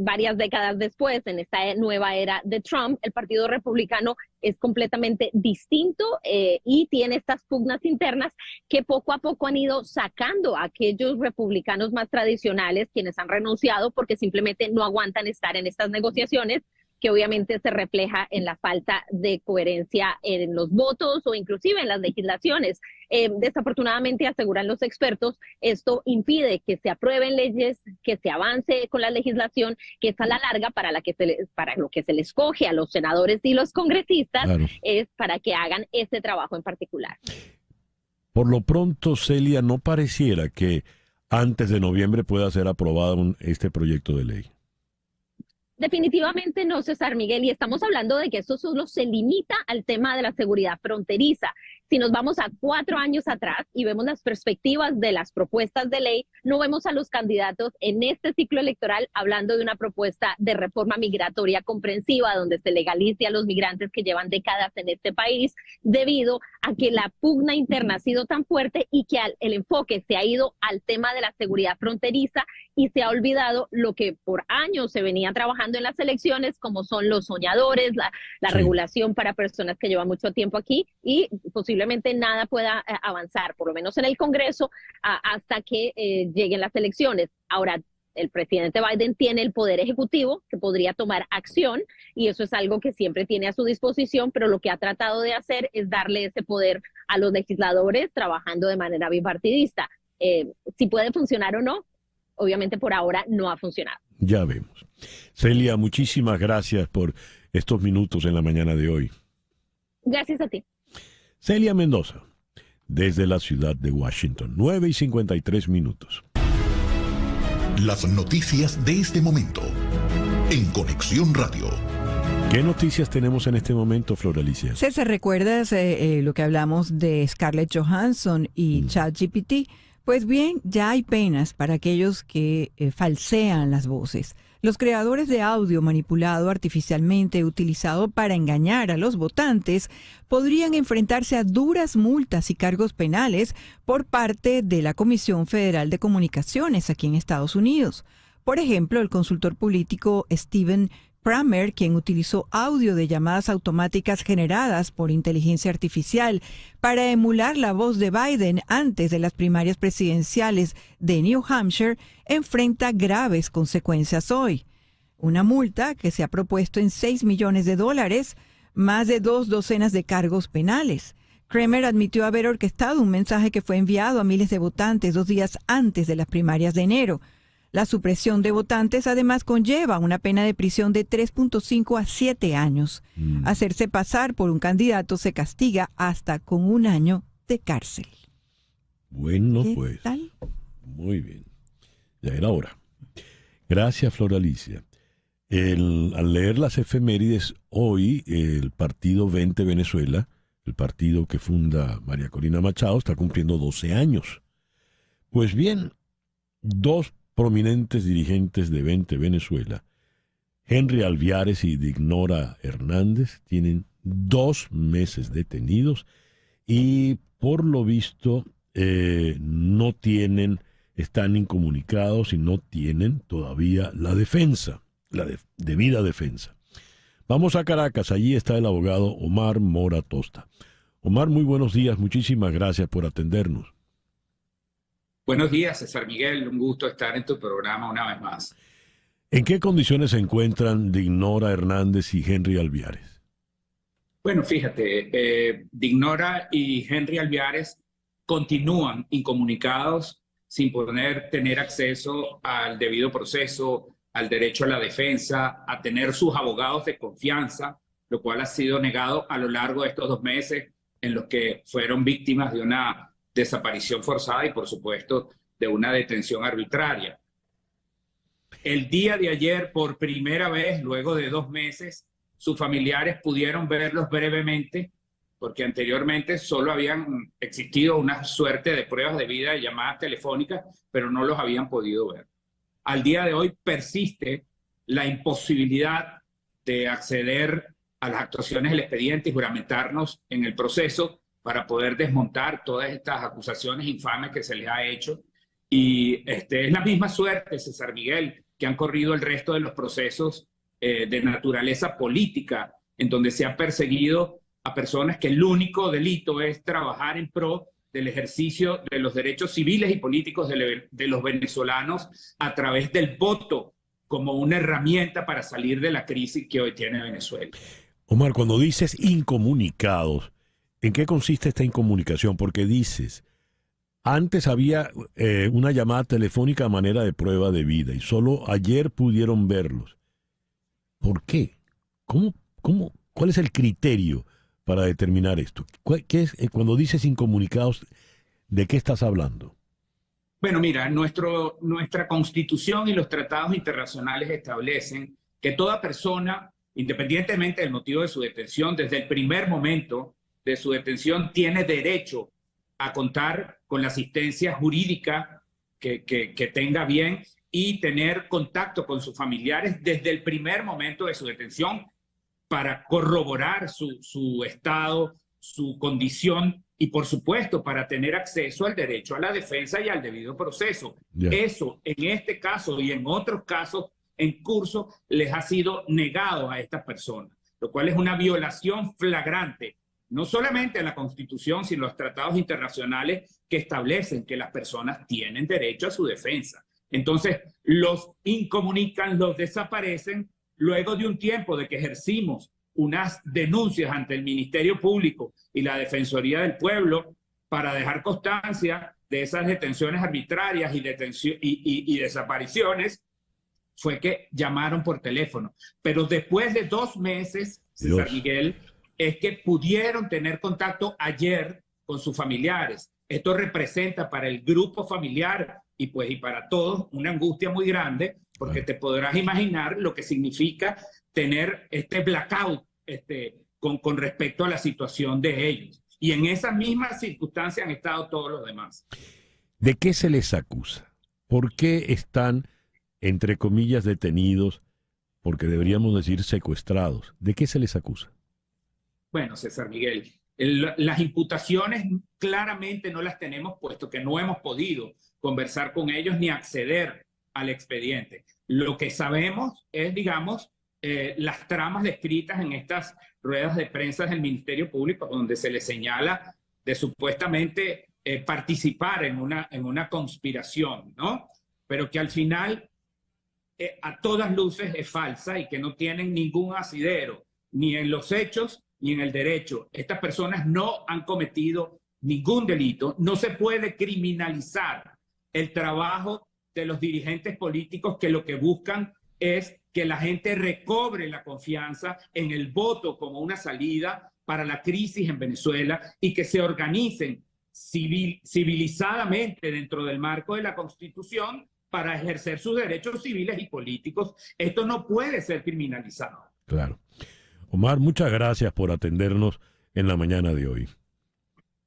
varias décadas después, en esta nueva era de Trump, el Partido Republicano es completamente distinto y tiene estas pugnas internas que poco a poco han ido sacando a aquellos republicanos más tradicionales, quienes han renunciado porque simplemente no aguantan estar en estas negociaciones, que obviamente se refleja en la falta de coherencia en los votos o inclusive en las legislaciones. Desafortunadamente, aseguran los expertos, esto impide que se aprueben leyes, que se avance con la legislación, que es a la larga para lo que se les escoge a los senadores y los congresistas, es para que hagan ese trabajo en particular. Por lo pronto, Celia, no pareciera que antes de noviembre pueda ser aprobado este proyecto de ley. Definitivamente no, César Miguel, y estamos hablando de que esto solo se limita al tema de la seguridad fronteriza. Si nos vamos a 4 años atrás y vemos las perspectivas de las propuestas de ley, no vemos a los candidatos en este ciclo electoral hablando de una propuesta de reforma migratoria comprensiva donde se legalice a los migrantes que llevan décadas en este país, debido a que la pugna interna ha sido tan fuerte y que el enfoque se ha ido al tema de la seguridad fronteriza y se ha olvidado lo que por años se venía trabajando en las elecciones, como son los soñadores, la regulación para personas que llevan mucho tiempo aquí, y posiblemente nada pueda avanzar, por lo menos en el Congreso, hasta que lleguen las elecciones. Ahora, el presidente Biden tiene el poder ejecutivo que podría tomar acción, y eso es algo que siempre tiene a su disposición, pero lo que ha tratado de hacer es darle ese poder a los legisladores trabajando de manera bipartidista. Si puede funcionar o no, obviamente por ahora no ha funcionado. Ya vemos. Celia, muchísimas gracias por estos minutos en la mañana de hoy. Gracias a ti. Celia Mendoza, desde la ciudad de Washington, 9:53. Las noticias de este momento en Conexión Radio. ¿Qué noticias tenemos en este momento, Flor Alicia? César, ¿recuerdas lo que hablamos de Scarlett Johansson y ChatGPT? Pues bien, ya hay penas para aquellos que falsean las voces. Los creadores de audio manipulado artificialmente utilizado para engañar a los votantes podrían enfrentarse a duras multas y cargos penales por parte de la Comisión Federal de Comunicaciones aquí en Estados Unidos. Por ejemplo, el consultor político Stephen Kramer, quien utilizó audio de llamadas automáticas generadas por inteligencia artificial para emular la voz de Biden antes de las primarias presidenciales de New Hampshire, enfrenta graves consecuencias hoy. Una multa que se ha propuesto en $6 millones, más de 2 docenas de cargos penales. Kramer admitió haber orquestado un mensaje que fue enviado a miles de votantes 2 días antes de las primarias de enero. La supresión de votantes además conlleva una pena de prisión de 3.5 a 7 años. Hacerse pasar por un candidato se castiga hasta con 1 año de cárcel. Bueno, ¿Qué pues. tal? Muy bien. Ya era hora. Gracias, Flor Alicia. Al leer las efemérides, hoy el partido 20 Venezuela el partido que funda María Corina Machado, está cumpliendo 12 años. Pues bien, dos prominentes dirigentes de 20 Venezuela, Henry Alviares y Dignora Hernández, tienen 2 meses detenidos y por lo visto no tienen, están incomunicados y no tienen todavía la defensa, debida defensa. Vamos a Caracas, allí está el abogado Omar Mora Tosta. Omar, muy buenos días, muchísimas gracias por atendernos. Buenos días, César Miguel, un gusto estar en tu programa una vez más. ¿En qué condiciones se encuentran Dignora Hernández y Henry Alviares? Bueno, fíjate, Dignora y Henry Alviares continúan incomunicados sin poder tener acceso al debido proceso, al derecho a la defensa, a tener sus abogados de confianza, lo cual ha sido negado a lo largo de estos 2 meses en los que fueron víctimas de una desaparición forzada y, por supuesto, de una detención arbitraria. El día de ayer, por primera vez, luego de 2 meses, sus familiares pudieron verlos brevemente, porque anteriormente solo habían existido una suerte de pruebas de vida y llamadas telefónicas, pero no los habían podido ver. Al día de hoy persiste la imposibilidad de acceder a las actuaciones del expediente y juramentarnos en el proceso para poder desmontar todas estas acusaciones infames que se les ha hecho. Y es la misma suerte, César Miguel, que han corrido el resto de los procesos de naturaleza política, en donde se ha perseguido a personas que el único delito es trabajar en pro del ejercicio de los derechos civiles y políticos de los venezolanos a través del voto como una herramienta para salir de la crisis que hoy tiene Venezuela. Omar, cuando dices incomunicados, ¿en qué consiste esta incomunicación? Porque dices, antes había una llamada telefónica a manera de prueba de vida y solo ayer pudieron verlos. ¿Por qué? ¿Cuál es el criterio para determinar esto? ¿Qué es, cuando dices incomunicados, de qué estás hablando? Bueno, mira, nuestra Constitución y los tratados internacionales establecen que toda persona, independientemente del motivo de su detención, desde el primer momento de su detención, tiene derecho a contar con la asistencia jurídica que tenga bien y tener contacto con sus familiares desde el primer momento de su detención para corroborar su estado, su condición y, por supuesto, para tener acceso al derecho a la defensa y al debido proceso. Yeah. Eso, en este caso y en otros casos en curso, les ha sido negado a estas personas, lo cual es una violación flagrante, no solamente a la Constitución, sino a los tratados internacionales que establecen que las personas tienen derecho a su defensa. Entonces, los incomunican, los desaparecen, luego de un tiempo de que ejercimos unas denuncias ante el Ministerio Público y la Defensoría del Pueblo para dejar constancia de esas detenciones arbitrarias y desapariciones, fue que llamaron por teléfono. Pero después de 2 meses, César Miguel, es que pudieron tener contacto ayer con sus familiares. Esto representa para el grupo familiar y para todos una angustia muy grande, porque te podrás imaginar lo que significa tener este blackout con respecto a la situación de ellos. Y en esas mismas circunstancias han estado todos los demás. ¿De qué se les acusa? ¿Por qué están, entre comillas, detenidos? Porque deberíamos decir secuestrados. ¿De qué se les acusa? Bueno, César Miguel, las imputaciones claramente no las tenemos, puesto que no hemos podido conversar con ellos ni acceder al expediente. Lo que sabemos es, digamos, las tramas descritas en estas ruedas de prensa del Ministerio Público, donde se les señala de supuestamente participar en una conspiración, ¿no? Pero que al final a todas luces es falsa y que no tienen ningún asidero, ni en los hechos ni en el derecho. Estas personas no han cometido ningún delito. No se puede criminalizar el trabajo de los dirigentes políticos que lo que buscan es que la gente recobre la confianza en el voto como una salida para la crisis en Venezuela y que se organicen civilizadamente dentro del marco de la Constitución para ejercer sus derechos civiles y políticos. Esto no puede ser criminalizado. Claro. Omar, muchas gracias por atendernos en la mañana de hoy.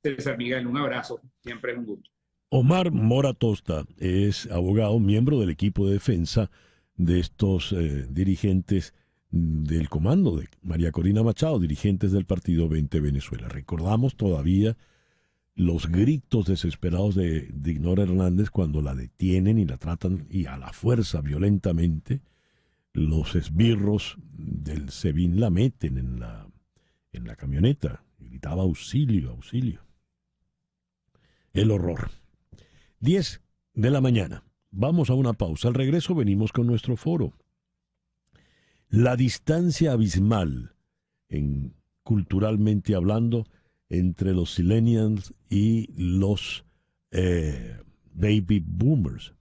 César Miguel, un abrazo, siempre es un gusto. Omar Mora Tosta es abogado, miembro del equipo de defensa de estos dirigentes del comando de María Corina Machado, dirigentes del partido 20 Venezuela. Recordamos todavía los gritos desesperados de Dignora Hernández cuando la detienen y la tratan y a la fuerza violentamente. Los esbirros del SEBIN la meten en la camioneta. Gritaba auxilio, auxilio. El horror. 10 de la mañana. Vamos a una pausa. Al regreso venimos con nuestro foro. La distancia abismal, culturalmente hablando, entre los millennials y los baby boomers.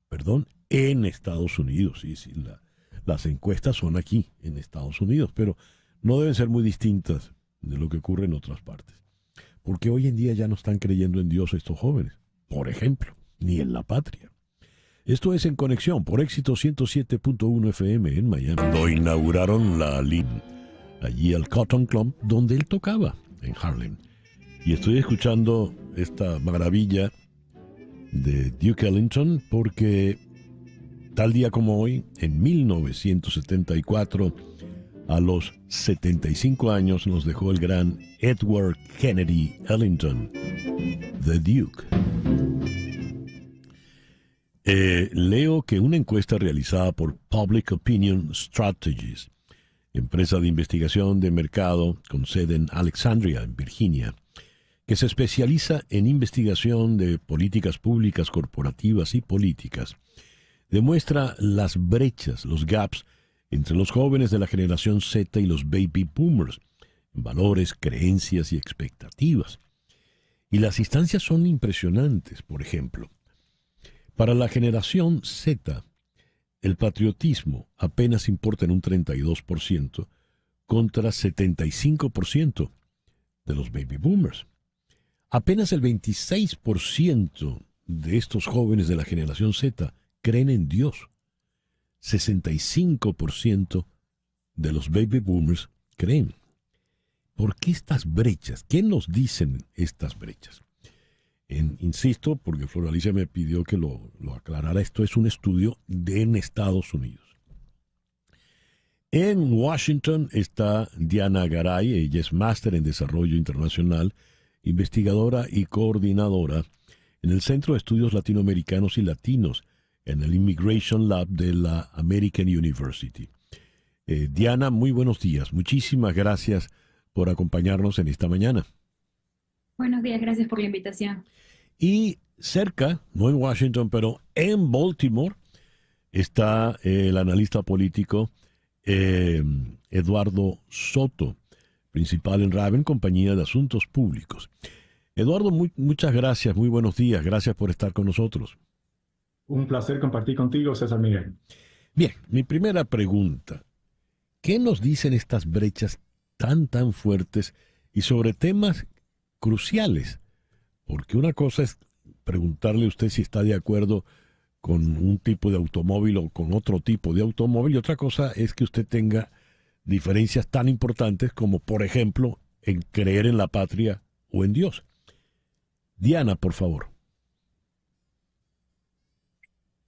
Perdón, en Estados Unidos. Sí, las encuestas son aquí, en Estados Unidos, pero no deben ser muy distintas de lo que ocurre en otras partes. Porque hoy en día ya no están creyendo en Dios estos jóvenes, por ejemplo, ni en la patria. Esto es En Conexión por Éxito 107.1 FM en Miami. Cuando inauguraron la LIM, allí al Cotton Club, donde él tocaba, en Harlem. Y estoy escuchando esta maravilla de Duke Ellington porque tal día como hoy, en 1974, a los 75 años nos dejó el gran Edward Kennedy Ellington, The Duke. Leo que una encuesta realizada por Public Opinion Strategies, empresa de investigación de mercado con sede en Alexandria, en Virginia, que se especializa en investigación de políticas públicas, corporativas y políticas, demuestra las brechas, los gaps entre los jóvenes de la generación Z y los baby boomers, en valores, creencias y expectativas. Y las instancias son impresionantes. Por ejemplo, para la generación Z, el patriotismo apenas importa en un 32% contra 75% de los baby boomers. Apenas el 26% de estos jóvenes de la generación Z creen en Dios. 65% de los baby boomers creen. ¿Por qué estas brechas? ¿Qué nos dicen estas brechas? Insisto, porque Flor Alicia me pidió que lo aclarara, esto es un estudio en Estados Unidos. En Washington está Diana Garay, ella es máster en Desarrollo Internacional, investigadora y coordinadora en el Centro de Estudios Latinoamericanos y Latinos, en el Immigration Lab de la American University. Diana, muy buenos días. Muchísimas gracias por acompañarnos en esta mañana. Buenos días, gracias por la invitación. Y cerca, no en Washington, pero en Baltimore, está el analista político Eduardo Soto, principal en Raven, compañía de asuntos públicos. Eduardo, muchas gracias, muy buenos días, gracias por estar con nosotros. Un placer compartir contigo, César Miguel. Bien, mi primera pregunta, ¿qué nos dicen estas brechas tan fuertes y sobre temas cruciales? Porque una cosa es preguntarle a usted si está de acuerdo con un tipo de automóvil o con otro tipo de automóvil, y otra cosa es que usted tenga diferencias tan importantes como, por ejemplo, en creer en la patria o en Dios. Diana, por favor.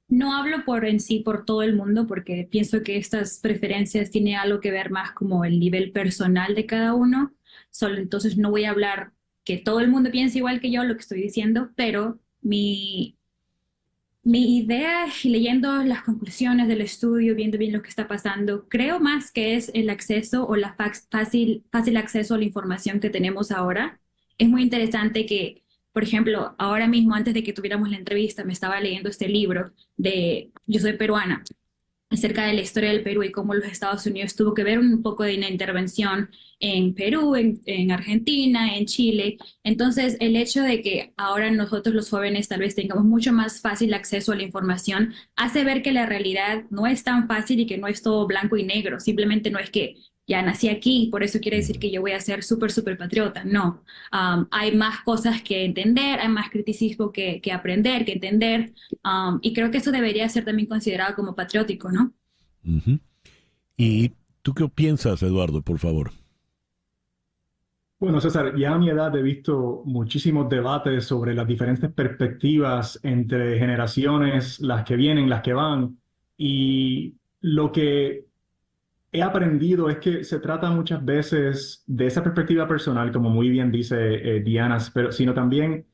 No hablo por todo el mundo porque pienso que estas preferencias tienen algo que ver más como el nivel personal de cada uno. Entonces no voy a hablar que todo el mundo piense igual que yo lo que estoy diciendo, pero mi idea, leyendo las conclusiones del estudio, viendo bien lo que está pasando, creo más que es el acceso o la fácil acceso a la información que tenemos ahora. Es muy interesante que, por ejemplo, ahora mismo, antes de que tuviéramos la entrevista, me estaba leyendo este libro yo soy peruana, acerca de la historia del Perú y cómo los Estados Unidos tuvo que ver un poco de una intervención en Perú, en Argentina, en Chile. Entonces, el hecho de que ahora nosotros los jóvenes tal vez tengamos mucho más fácil acceso a la información hace ver que la realidad no es tan fácil y que no es todo blanco y negro. Simplemente no es que ya nací aquí, por eso quiere decir que yo voy a ser súper patriota. No, hay más cosas que entender, hay más criticismo que aprender, que entender, y creo que eso debería ser también considerado como patriótico, ¿no? Uh-huh. ¿Y tú qué piensas, Eduardo, por favor? Bueno, César, ya a mi edad he visto muchísimos debates sobre las diferentes perspectivas entre generaciones, las que vienen, las que van, y lo que he aprendido es que se trata muchas veces de esa perspectiva personal, como muy bien dice Diana, pero, sino también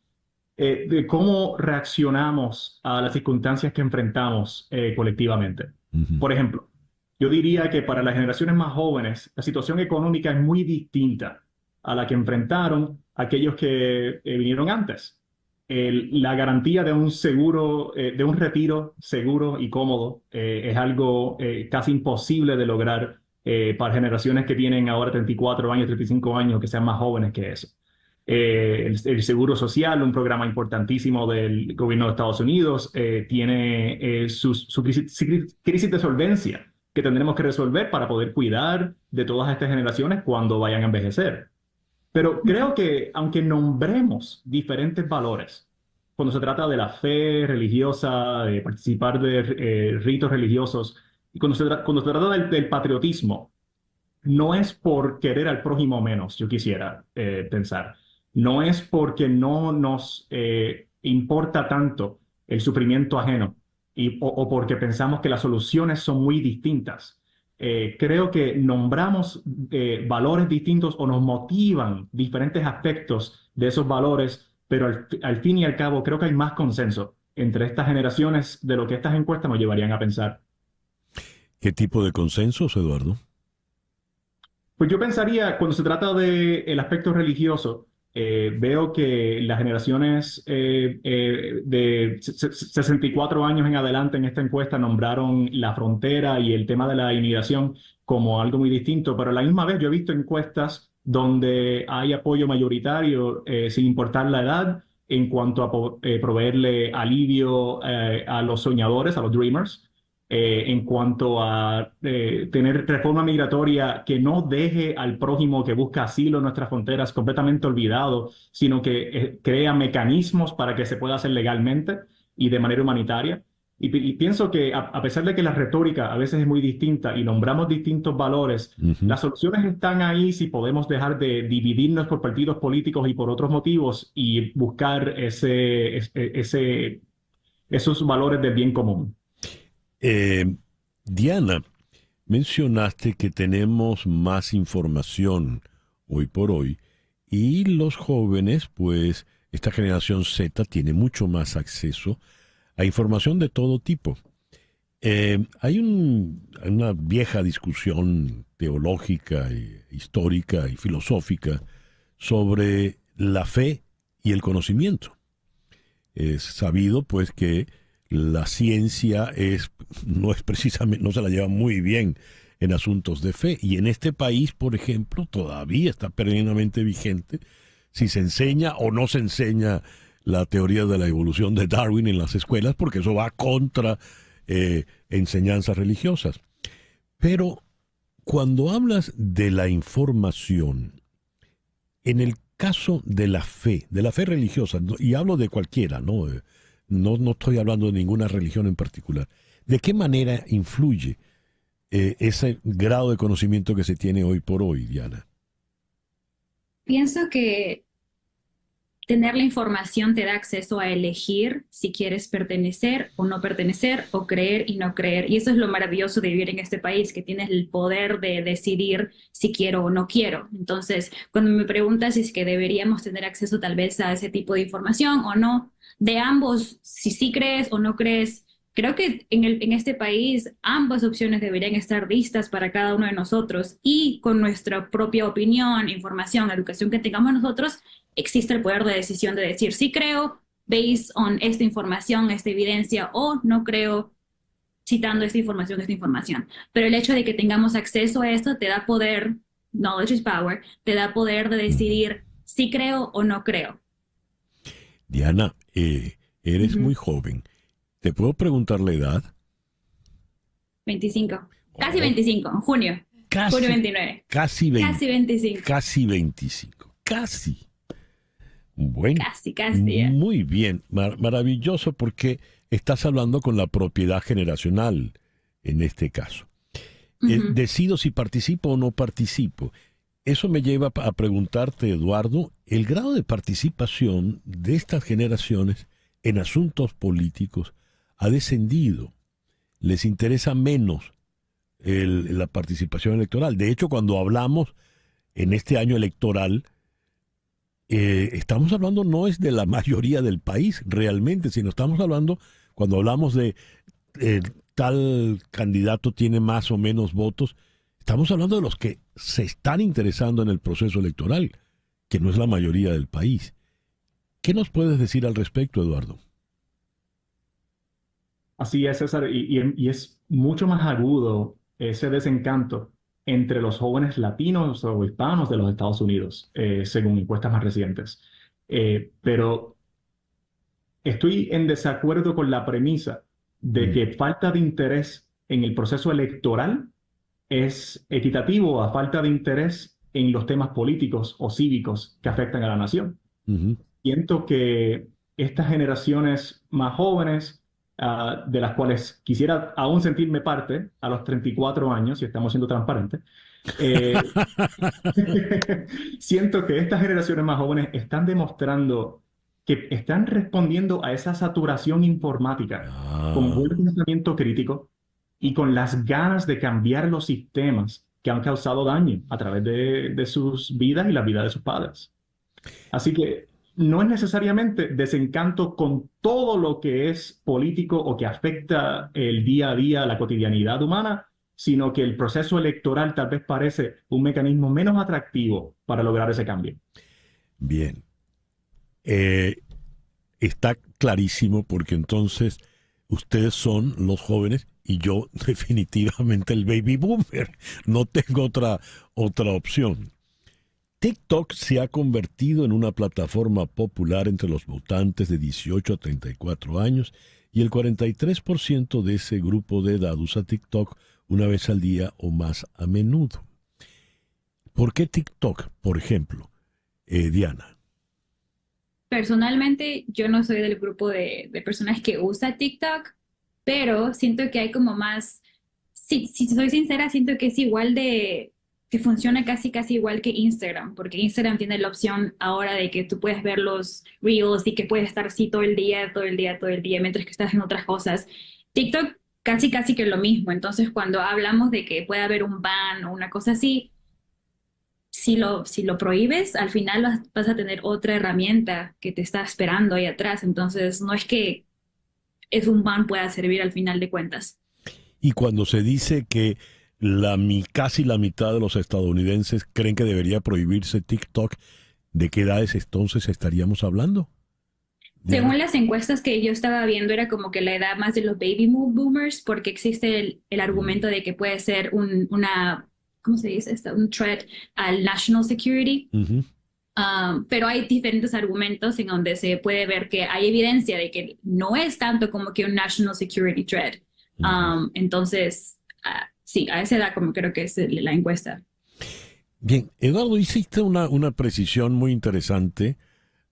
de cómo reaccionamos a las circunstancias que enfrentamos colectivamente. Ujú. Por ejemplo, yo diría que para las generaciones más jóvenes, la situación económica es muy distinta a la que enfrentaron aquellos que vinieron antes. La garantía de un seguro, de un retiro seguro y cómodo, es algo casi imposible de lograr para generaciones que tienen ahora 34 años, 35 años, que sean más jóvenes que eso. El Seguro Social, un programa importantísimo del gobierno de Estados Unidos, tiene su crisis de solvencia que tendremos que resolver para poder cuidar de todas estas generaciones cuando vayan a envejecer. Pero creo que aunque nombremos diferentes valores, cuando se trata de la fe religiosa, de participar de ritos religiosos, y cuando se trata del patriotismo, no es por querer al prójimo menos, yo quisiera pensar. No es porque no nos importa tanto el sufrimiento ajeno o porque pensamos que las soluciones son muy distintas. Creo que nombramos valores distintos o nos motivan diferentes aspectos de esos valores, pero al fin y al cabo creo que hay más consenso entre estas generaciones de lo que estas encuestas nos llevarían a pensar. ¿Qué tipo de consensos, Eduardo? Pues yo pensaría, cuando se trata del aspecto religioso, veo que las generaciones de 64 años en adelante en esta encuesta nombraron la frontera y el tema de la inmigración como algo muy distinto, pero a la misma vez yo he visto encuestas donde hay apoyo mayoritario sin importar la edad en cuanto a proveerle alivio a los soñadores, a los dreamers, en cuanto a tener reforma migratoria que no deje al prójimo que busca asilo en nuestras fronteras completamente olvidado, sino que crea mecanismos para que se pueda hacer legalmente y de manera humanitaria. Y pienso que a pesar de que la retórica a veces es muy distinta y nombramos distintos valores, Ujú. las soluciones están ahí si podemos dejar de dividirnos por partidos políticos y por otros motivos y buscar esos valores del bien común. Eh, Diana, mencionaste que tenemos más información hoy por hoy y los jóvenes, pues esta generación Z tiene mucho más acceso a información de todo tipo. Hay una vieja discusión teológica, histórica y filosófica sobre la fe y el conocimiento. Es sabido, pues, que la ciencia no es precisamente, no se la lleva muy bien en asuntos de fe. Y en este país, por ejemplo, todavía está plenamente vigente si se enseña o no se enseña la teoría de la evolución de Darwin en las escuelas, porque eso va contra enseñanzas religiosas. Pero cuando hablas de la información, en el caso de la fe religiosa, y hablo de cualquiera, ¿no? No estoy hablando de ninguna religión en particular. ¿De qué manera influye ese grado de conocimiento que se tiene hoy por hoy, Diana? Pienso que tener la información te da acceso a elegir si quieres pertenecer o no pertenecer, o creer y no creer. Y eso es lo maravilloso de vivir en este país, que tienes el poder de decidir si quiero o no quiero. Entonces, cuando me preguntas si es que deberíamos tener acceso tal vez a ese tipo de información o no, de ambos, si sí crees o no crees, creo que en este país ambas opciones deberían estar listas para cada uno de nosotros, y con nuestra propia opinión, información, educación que tengamos nosotros, existe el poder de decisión de decir sí creo based on esta información, esta evidencia, o no creo citando esta información. Pero el hecho de que tengamos acceso a esto te da poder, knowledge is power, te da poder de decidir si creo o no creo. Diana, eres muy joven. ¿Te puedo preguntar la edad? 25. Casi 25, en junio. Junio 29. Casi 20. Casi 25. Casi 25. Casi. Bueno. Casi. Muy bien. Maravilloso, porque estás hablando con la propiedad generacional en este caso. Decido si participo o no participo. eso me lleva a preguntarte, Eduardo, el grado de participación de estas generaciones en asuntos políticos ha descendido. Les interesa menos la participación electoral. De hecho, cuando hablamos en este año electoral, estamos hablando no es de la mayoría del país realmente, sino estamos hablando, cuando hablamos de tal candidato tiene más o menos votos, estamos hablando de los que se están interesando en el proceso electoral, que no es la mayoría del país. ¿Qué nos puedes decir al respecto, Eduardo? Así es, César, y es mucho más agudo ese desencanto entre los jóvenes latinos o hispanos de los Estados Unidos, según encuestas más recientes. Pero estoy en desacuerdo con la premisa de que falta de interés en el proceso electoral es equitativo a falta de interés en los temas políticos o cívicos que afectan a la nación. Siento que estas generaciones más jóvenes, de las cuales quisiera aún sentirme parte a los 34 años, si estamos siendo transparentes, siento que estas generaciones más jóvenes están demostrando que están respondiendo a esa saturación informática con buen pensamiento crítico y con las ganas de cambiar los sistemas que han causado daño a través de sus vidas y la vida de sus padres. Así que no es necesariamente desencanto con todo lo que es político o que afecta el día a día, la cotidianidad humana, sino que el proceso electoral tal vez parece un mecanismo menos atractivo para lograr ese cambio. Bien. Está clarísimo porque entonces ustedes son los jóvenes y yo definitivamente el baby boomer. No tengo otra opción. TikTok se ha convertido en una plataforma popular entre los votantes de 18 a 34 años y el 43% de ese grupo de edad usa TikTok una vez al día o más a menudo. ¿Por qué TikTok, por ejemplo? Diana. Personalmente, yo no soy del grupo de personas que usa TikTok, pero siento que hay como más, si soy sincera, siento que es igual que funciona casi igual que Instagram, porque Instagram tiene la opción ahora de que tú puedes ver los Reels y que puedes estar así todo el día, mientras que estás en otras cosas. TikTok casi que lo mismo, entonces cuando hablamos de que puede haber un ban o una cosa así, si lo prohíbes, al final vas a tener otra herramienta que te está esperando ahí atrás, entonces no es que un ban pueda servir al final de cuentas. Y cuando se dice que casi la mitad de los estadounidenses creen que debería prohibirse TikTok, ¿de qué edades entonces estaríamos hablando? Según las encuestas que yo estaba viendo, era como que la edad más de los baby boomers, porque existe el argumento de que puede ser ¿cómo se dice esto? Un threat al national security. Pero hay diferentes argumentos en donde se puede ver que hay evidencia de que no es tanto como que un national security threat. Entonces, sí, a esa edad como creo que es la encuesta. Bien, Eduardo, hiciste una precisión muy interesante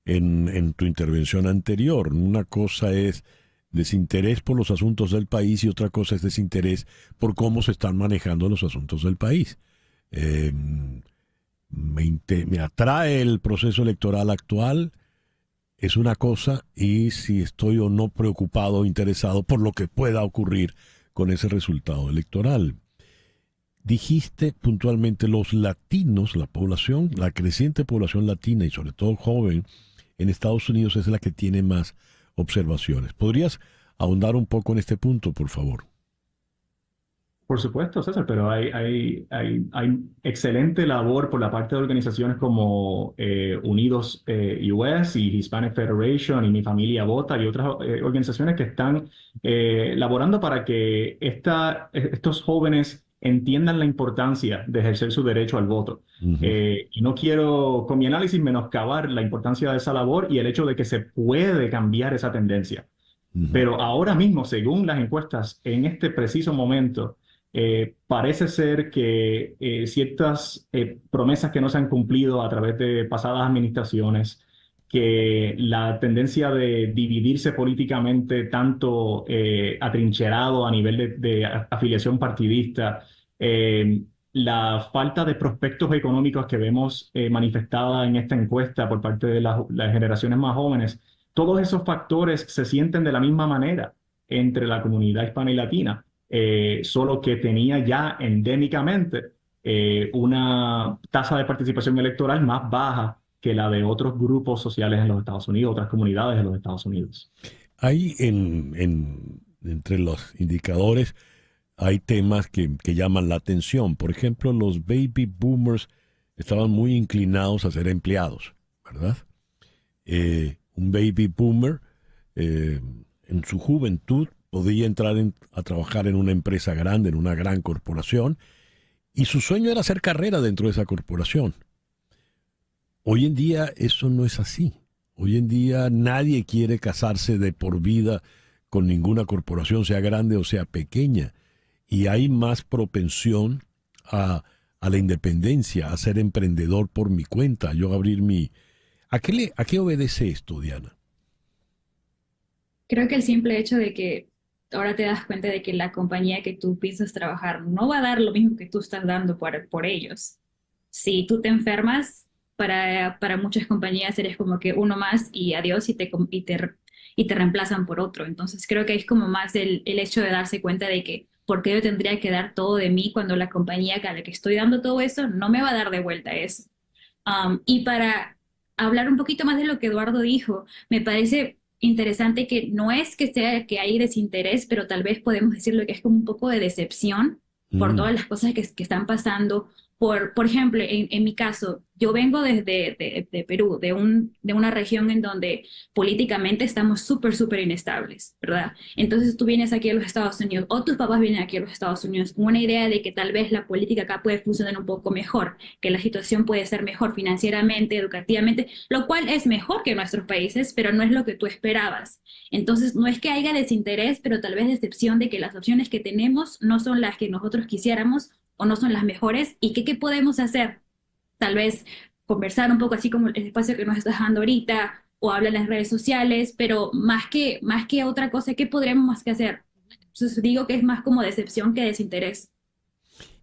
en tu intervención anterior. Una cosa es desinterés por los asuntos del país y otra cosa es desinterés por cómo se están manejando los asuntos del país. Me atrae el proceso electoral actual, es una cosa, y si estoy o no preocupado o interesado por lo que pueda ocurrir con ese resultado electoral. Dijiste puntualmente los latinos, la creciente población latina y sobre todo joven en Estados Unidos es la que tiene más observaciones. ¿Podrías ahondar un poco en este punto, por favor? Por supuesto, César, pero hay excelente labor por la parte de organizaciones como Unidos US y Hispanic Federation y Mi Familia Vota y otras organizaciones que están laborando para que estos jóvenes entiendan la importancia de ejercer su derecho al voto. Y no quiero, con mi análisis, menoscabar la importancia de esa labor y el hecho de que se puede cambiar esa tendencia. Pero ahora mismo, según las encuestas, en este preciso momento, parece ser que ciertas promesas que no se han cumplido a través de pasadas administraciones, que la tendencia de dividirse políticamente tanto atrincherado a nivel de afiliación partidista, la falta de prospectos económicos que vemos manifestada en esta encuesta por parte de las generaciones más jóvenes, todos esos factores se sienten de la misma manera entre la comunidad hispana y latina, solo que tenía ya endémicamente una tasa de participación electoral más baja que la de otros grupos sociales en los Estados Unidos, otras comunidades en los Estados Unidos. Hay entre los indicadores, hay temas que llaman la atención. Por ejemplo, los baby boomers estaban muy inclinados a ser empleados, ¿verdad? Un baby boomer en su juventud podía entrar a trabajar en una empresa grande, en una gran corporación, y su sueño era hacer carrera dentro de esa corporación. Hoy en día eso no es así. Hoy en día nadie quiere casarse de por vida con ninguna corporación, sea grande o sea pequeña. Y hay más propensión a la independencia, a ser emprendedor por mi cuenta, yo abrir mi... ¿A qué obedece esto, Diana? Creo que el simple hecho de que ahora te das cuenta de que la compañía que tú piensas trabajar no va a dar lo mismo que tú estás dando por ellos. Si tú te enfermas, para muchas compañías eres como que uno más y adiós y te reemplazan por otro. Entonces creo que es como más el hecho de darse cuenta de que ¿por qué yo tendría que dar todo de mí cuando la compañía a la que estoy dando todo eso no me va a dar de vuelta eso? Y para hablar un poquito más de lo que Eduardo dijo, me parece interesante que no es que sea que hay desinterés, pero tal vez podemos decirlo que es como un poco de decepción por todas las cosas que están pasando. Por ejemplo, en mi caso, yo vengo de Perú, de una región en donde políticamente estamos súper inestables, ¿verdad? Entonces tú vienes aquí a los Estados Unidos, o tus papás vienen aquí a los Estados Unidos con una idea de que tal vez la política acá puede funcionar un poco mejor, que la situación puede ser mejor financieramente, educativamente, lo cual es mejor que en nuestros países, pero no es lo que tú esperabas. Entonces no es que haya desinterés, pero tal vez decepción de que las opciones que tenemos no son las que nosotros quisiéramos o no son las mejores, y qué podemos hacer. Tal vez conversar un poco así como el espacio que nos estás dando ahorita, o hablar en las redes sociales, pero más que otra cosa, ¿qué podremos más que hacer? Entonces digo que es más como decepción que desinterés.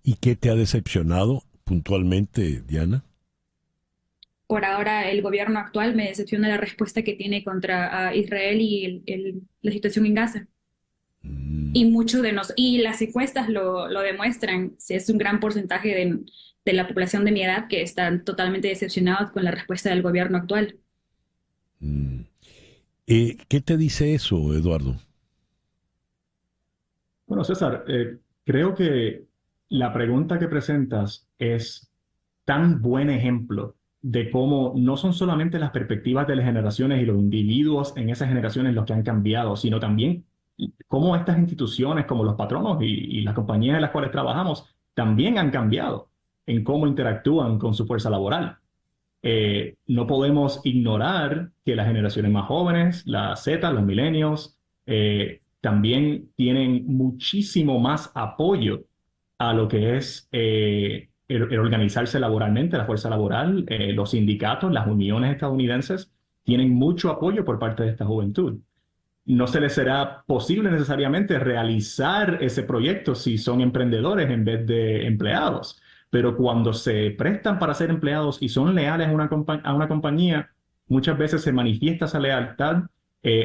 ¿Y qué te ha decepcionado puntualmente, Diana? Por ahora, el gobierno actual me decepciona la respuesta que tiene contra Israel y la situación en Gaza. Y y las encuestas lo demuestran. Es un gran porcentaje de la población de mi edad que están totalmente decepcionados con la respuesta del gobierno actual. ¿Qué te dice eso, Eduardo? Bueno, César, creo que la pregunta que presentas es tan buen ejemplo de cómo no son solamente las perspectivas de las generaciones y los individuos en esas generaciones los que han cambiado, sino también cómo estas instituciones como los patronos y las compañías en las cuales trabajamos también han cambiado en cómo interactúan con su fuerza laboral. No podemos ignorar que las generaciones más jóvenes, la Z, los millennials, también tienen muchísimo más apoyo a lo que es el organizarse laboralmente, la fuerza laboral, los sindicatos, las uniones estadounidenses tienen mucho apoyo por parte de esta juventud. No se les será posible necesariamente realizar ese proyecto si son emprendedores en vez de empleados, pero cuando se prestan para ser empleados y son leales a una compañía, muchas veces se manifiesta esa lealtad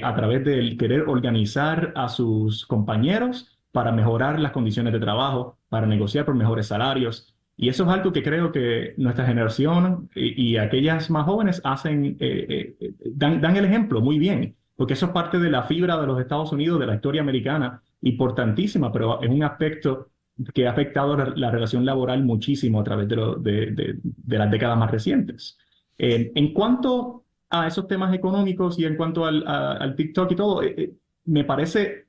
a través del querer organizar a sus compañeros para mejorar las condiciones de trabajo, para negociar por mejores salarios. Y eso es algo que creo que nuestra generación y aquellas más jóvenes dan el ejemplo muy bien, porque eso es parte de la fibra de los Estados Unidos, de la historia americana, importantísima, pero es un aspecto que ha afectado la relación laboral muchísimo a través de las décadas más recientes. En cuanto a esos temas económicos y en cuanto al TikTok y todo, me parece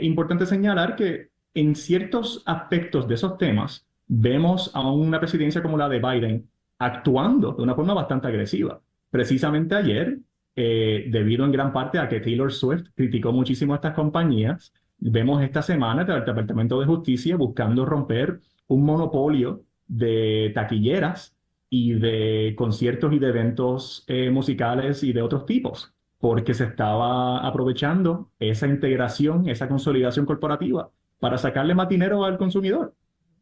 importante señalar que en ciertos aspectos de esos temas vemos a una presidencia como la de Biden actuando de una forma bastante agresiva. Precisamente ayer, debido en gran parte a que Taylor Swift criticó muchísimo a estas compañías, vemos esta semana el Departamento de Justicia buscando romper un monopolio de taquilleras y de conciertos y de eventos musicales y de otros tipos, porque se estaba aprovechando esa integración, esa consolidación corporativa para sacarle más dinero al consumidor.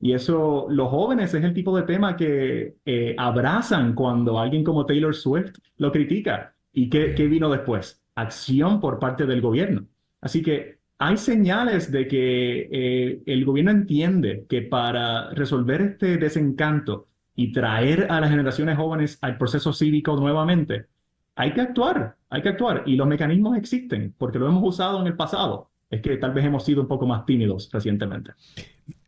Y eso, los jóvenes es el tipo de tema que abrazan cuando alguien como Taylor Swift lo critica. ¿Y qué vino después? Acción por parte del gobierno. Así que hay señales de que el gobierno entiende que para resolver este desencanto y traer a las generaciones jóvenes al proceso cívico nuevamente, hay que actuar. Y los mecanismos existen, porque lo hemos usado en el pasado. Es que tal vez hemos sido un poco más tímidos recientemente.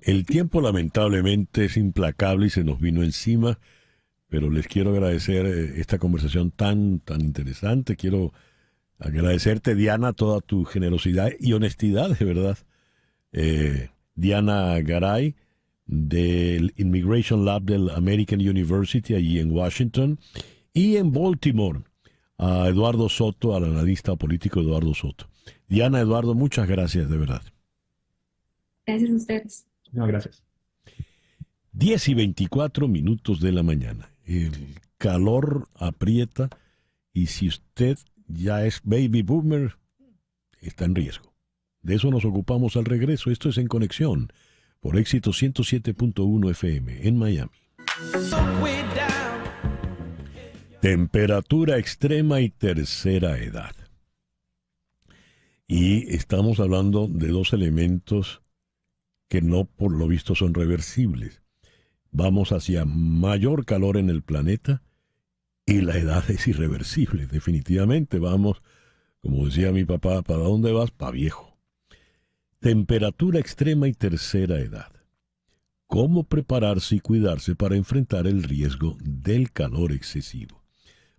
El tiempo lamentablemente es implacable y se nos vino encima, pero les quiero agradecer esta conversación tan interesante. Quiero agradecerte, Diana, toda tu generosidad y honestidad, de verdad. Diana Garay, del Immigration Lab del American University, allí en Washington, y en Baltimore, a Eduardo Soto, al analista político Eduardo Soto. Diana, Eduardo, muchas gracias, de verdad. Gracias a ustedes. No, gracias. 10:24 de la mañana. El calor aprieta y si usted ya es baby boomer, está en riesgo. De eso nos ocupamos al regreso. Esto es En Conexión, por Éxito 107.1 FM en Miami. Temperatura extrema y tercera edad. Y estamos hablando de dos elementos que no por lo visto son reversibles. Vamos hacia mayor calor en el planeta y la edad es irreversible, definitivamente. Vamos, como decía mi papá, ¿para dónde vas? Pa' viejo. Temperatura extrema y tercera edad. ¿Cómo prepararse y cuidarse para enfrentar el riesgo del calor excesivo?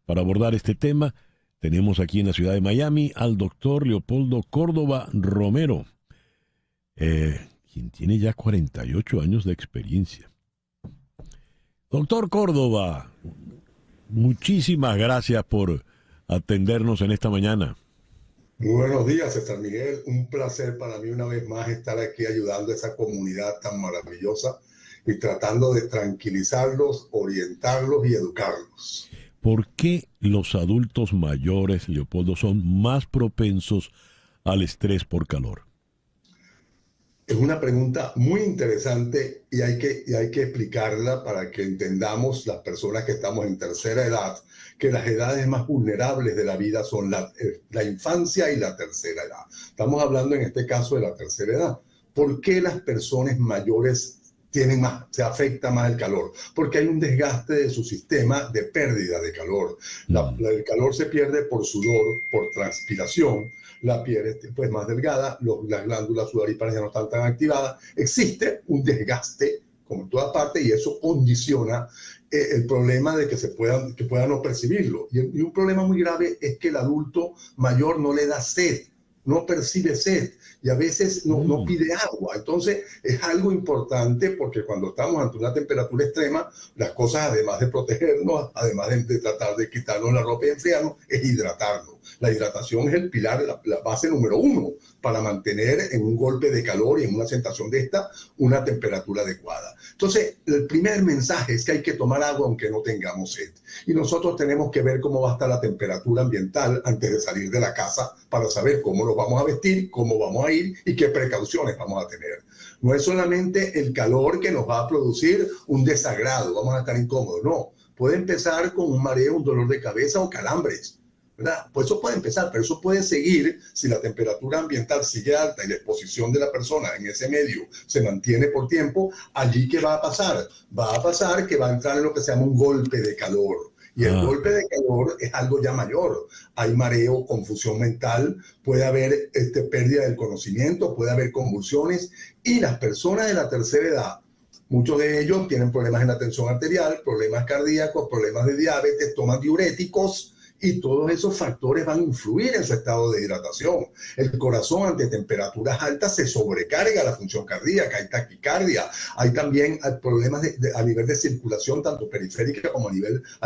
Para abordar este tema, tenemos aquí en la ciudad de Miami al doctor Leopoldo Córdoba Romero, quien tiene ya 48 años de experiencia. Doctor Córdoba, muchísimas gracias por atendernos en esta mañana. Muy buenos días, César Miguel. Un placer para mí una vez más estar aquí ayudando a esa comunidad tan maravillosa y tratando de tranquilizarlos, orientarlos y educarlos. ¿Por qué los adultos mayores, Leopoldo, son más propensos al estrés por calor? Es una pregunta muy interesante y hay que explicarla para que entendamos las personas que estamos en tercera edad, que las edades más vulnerables de la vida son la infancia y la tercera edad. Estamos hablando en este caso de la tercera edad. ¿Por qué las personas mayores se afecta más el calor? Porque hay un desgaste de su sistema de pérdida de calor. El calor se pierde por sudor, por transpiración, la piel es pues más delgada, las glándulas sudoríparas ya no están tan activadas. Existe un desgaste como en toda parte y eso condiciona el problema de que puedan no percibirlo. Y un problema muy grave es que el adulto mayor no le da sed, no percibe sed y a veces no pide agua. Entonces es algo importante porque cuando estamos ante una temperatura extrema, las cosas además de protegernos, además de tratar de quitarnos la ropa y enfriarnos, es hidratarnos. La hidratación es el pilar, la base número 1 para mantener en un golpe de calor y en una sensación de una temperatura adecuada. Entonces, el primer mensaje es que hay que tomar agua aunque no tengamos sed. Y nosotros tenemos que ver cómo va a estar la temperatura ambiental antes de salir de la casa para saber cómo nos vamos a vestir, cómo vamos a ir y qué precauciones vamos a tener. No es solamente el calor que nos va a producir un desagrado, vamos a estar incómodos, no. Puede empezar con un mareo, un dolor de cabeza o calambres, ¿verdad? Pues eso puede empezar, pero eso puede seguir si la temperatura ambiental sigue alta y la exposición de la persona en ese medio se mantiene por tiempo. Allí, ¿qué va a pasar? Va a pasar que va a entrar en lo que se llama un golpe de calor. Y el golpe de calor es algo ya mayor. Hay mareo, confusión mental, puede haber pérdida del conocimiento, puede haber convulsiones. Y las personas de la tercera edad, muchos de ellos tienen problemas en la tensión arterial, problemas cardíacos, problemas de diabetes, toman diuréticos y todos esos factores van a influir en su estado de hidratación. El corazón ante temperaturas altas se sobrecarga la función cardíaca, hay taquicardia, hay también problemas a nivel de circulación, tanto periférica como a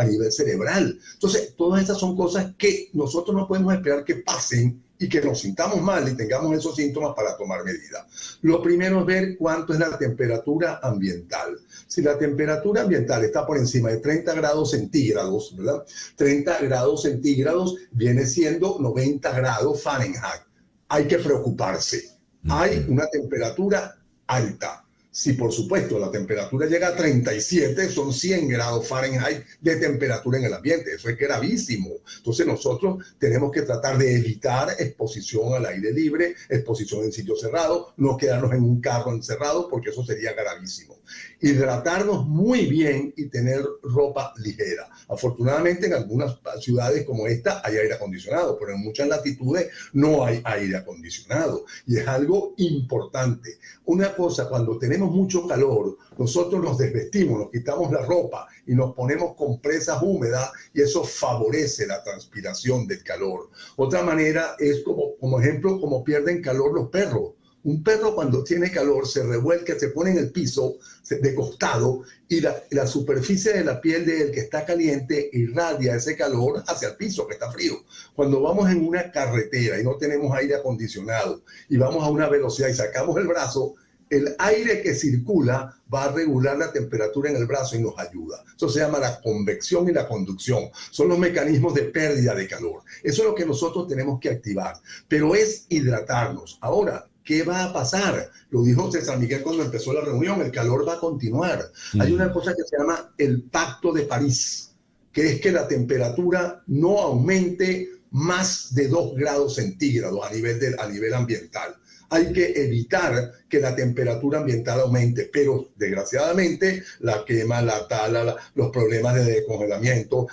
nivel cerebral. Entonces, todas esas son cosas que nosotros no podemos esperar que pasen y que nos sintamos mal y tengamos esos síntomas para tomar medidas. Lo primero es ver cuánto es la temperatura ambiental. Si la temperatura ambiental está por encima de 30 grados centígrados, ¿verdad? 30 grados centígrados viene siendo 90 grados Fahrenheit. Hay que preocuparse. Hay una temperatura alta. Si por supuesto la temperatura llega a 37, son 100 grados Fahrenheit de temperatura en el ambiente. Eso es gravísimo. Entonces nosotros tenemos que tratar de evitar exposición al aire libre, exposición en sitios cerrados, no quedarnos en un carro encerrado porque eso sería gravísimo. Hidratarnos muy bien y tener ropa ligera. Afortunadamente en algunas ciudades como esta hay aire acondicionado, pero en muchas latitudes no hay aire acondicionado. Y es algo importante. Una cosa, cuando tenemos mucho calor, nosotros nos desvestimos, nos quitamos la ropa y nos ponemos compresas húmedas y eso favorece la transpiración del calor. Otra manera es como ejemplo, como pierden calor los perros. Un perro cuando tiene calor se revuelca, se pone en el piso de costado y la superficie de la piel del que está caliente irradia ese calor hacia el piso que está frío. Cuando vamos en una carretera y no tenemos aire acondicionado y vamos a una velocidad y sacamos el brazo, el aire que circula va a regular la temperatura en el brazo y nos ayuda. Eso se llama la convección y la conducción. Son los mecanismos de pérdida de calor. Eso es lo que nosotros tenemos que activar. Pero es hidratarnos. Ahora, ¿qué va a pasar? Lo dijo César Miguel cuando empezó la reunión, el calor va a continuar. Hay una cosa que se llama el Pacto de París, que es que la temperatura no aumente más de 2 grados centígrados a nivel ambiental. Hay que evitar que la temperatura ambiental aumente, pero desgraciadamente la quema, la tala, los problemas de descongelamiento,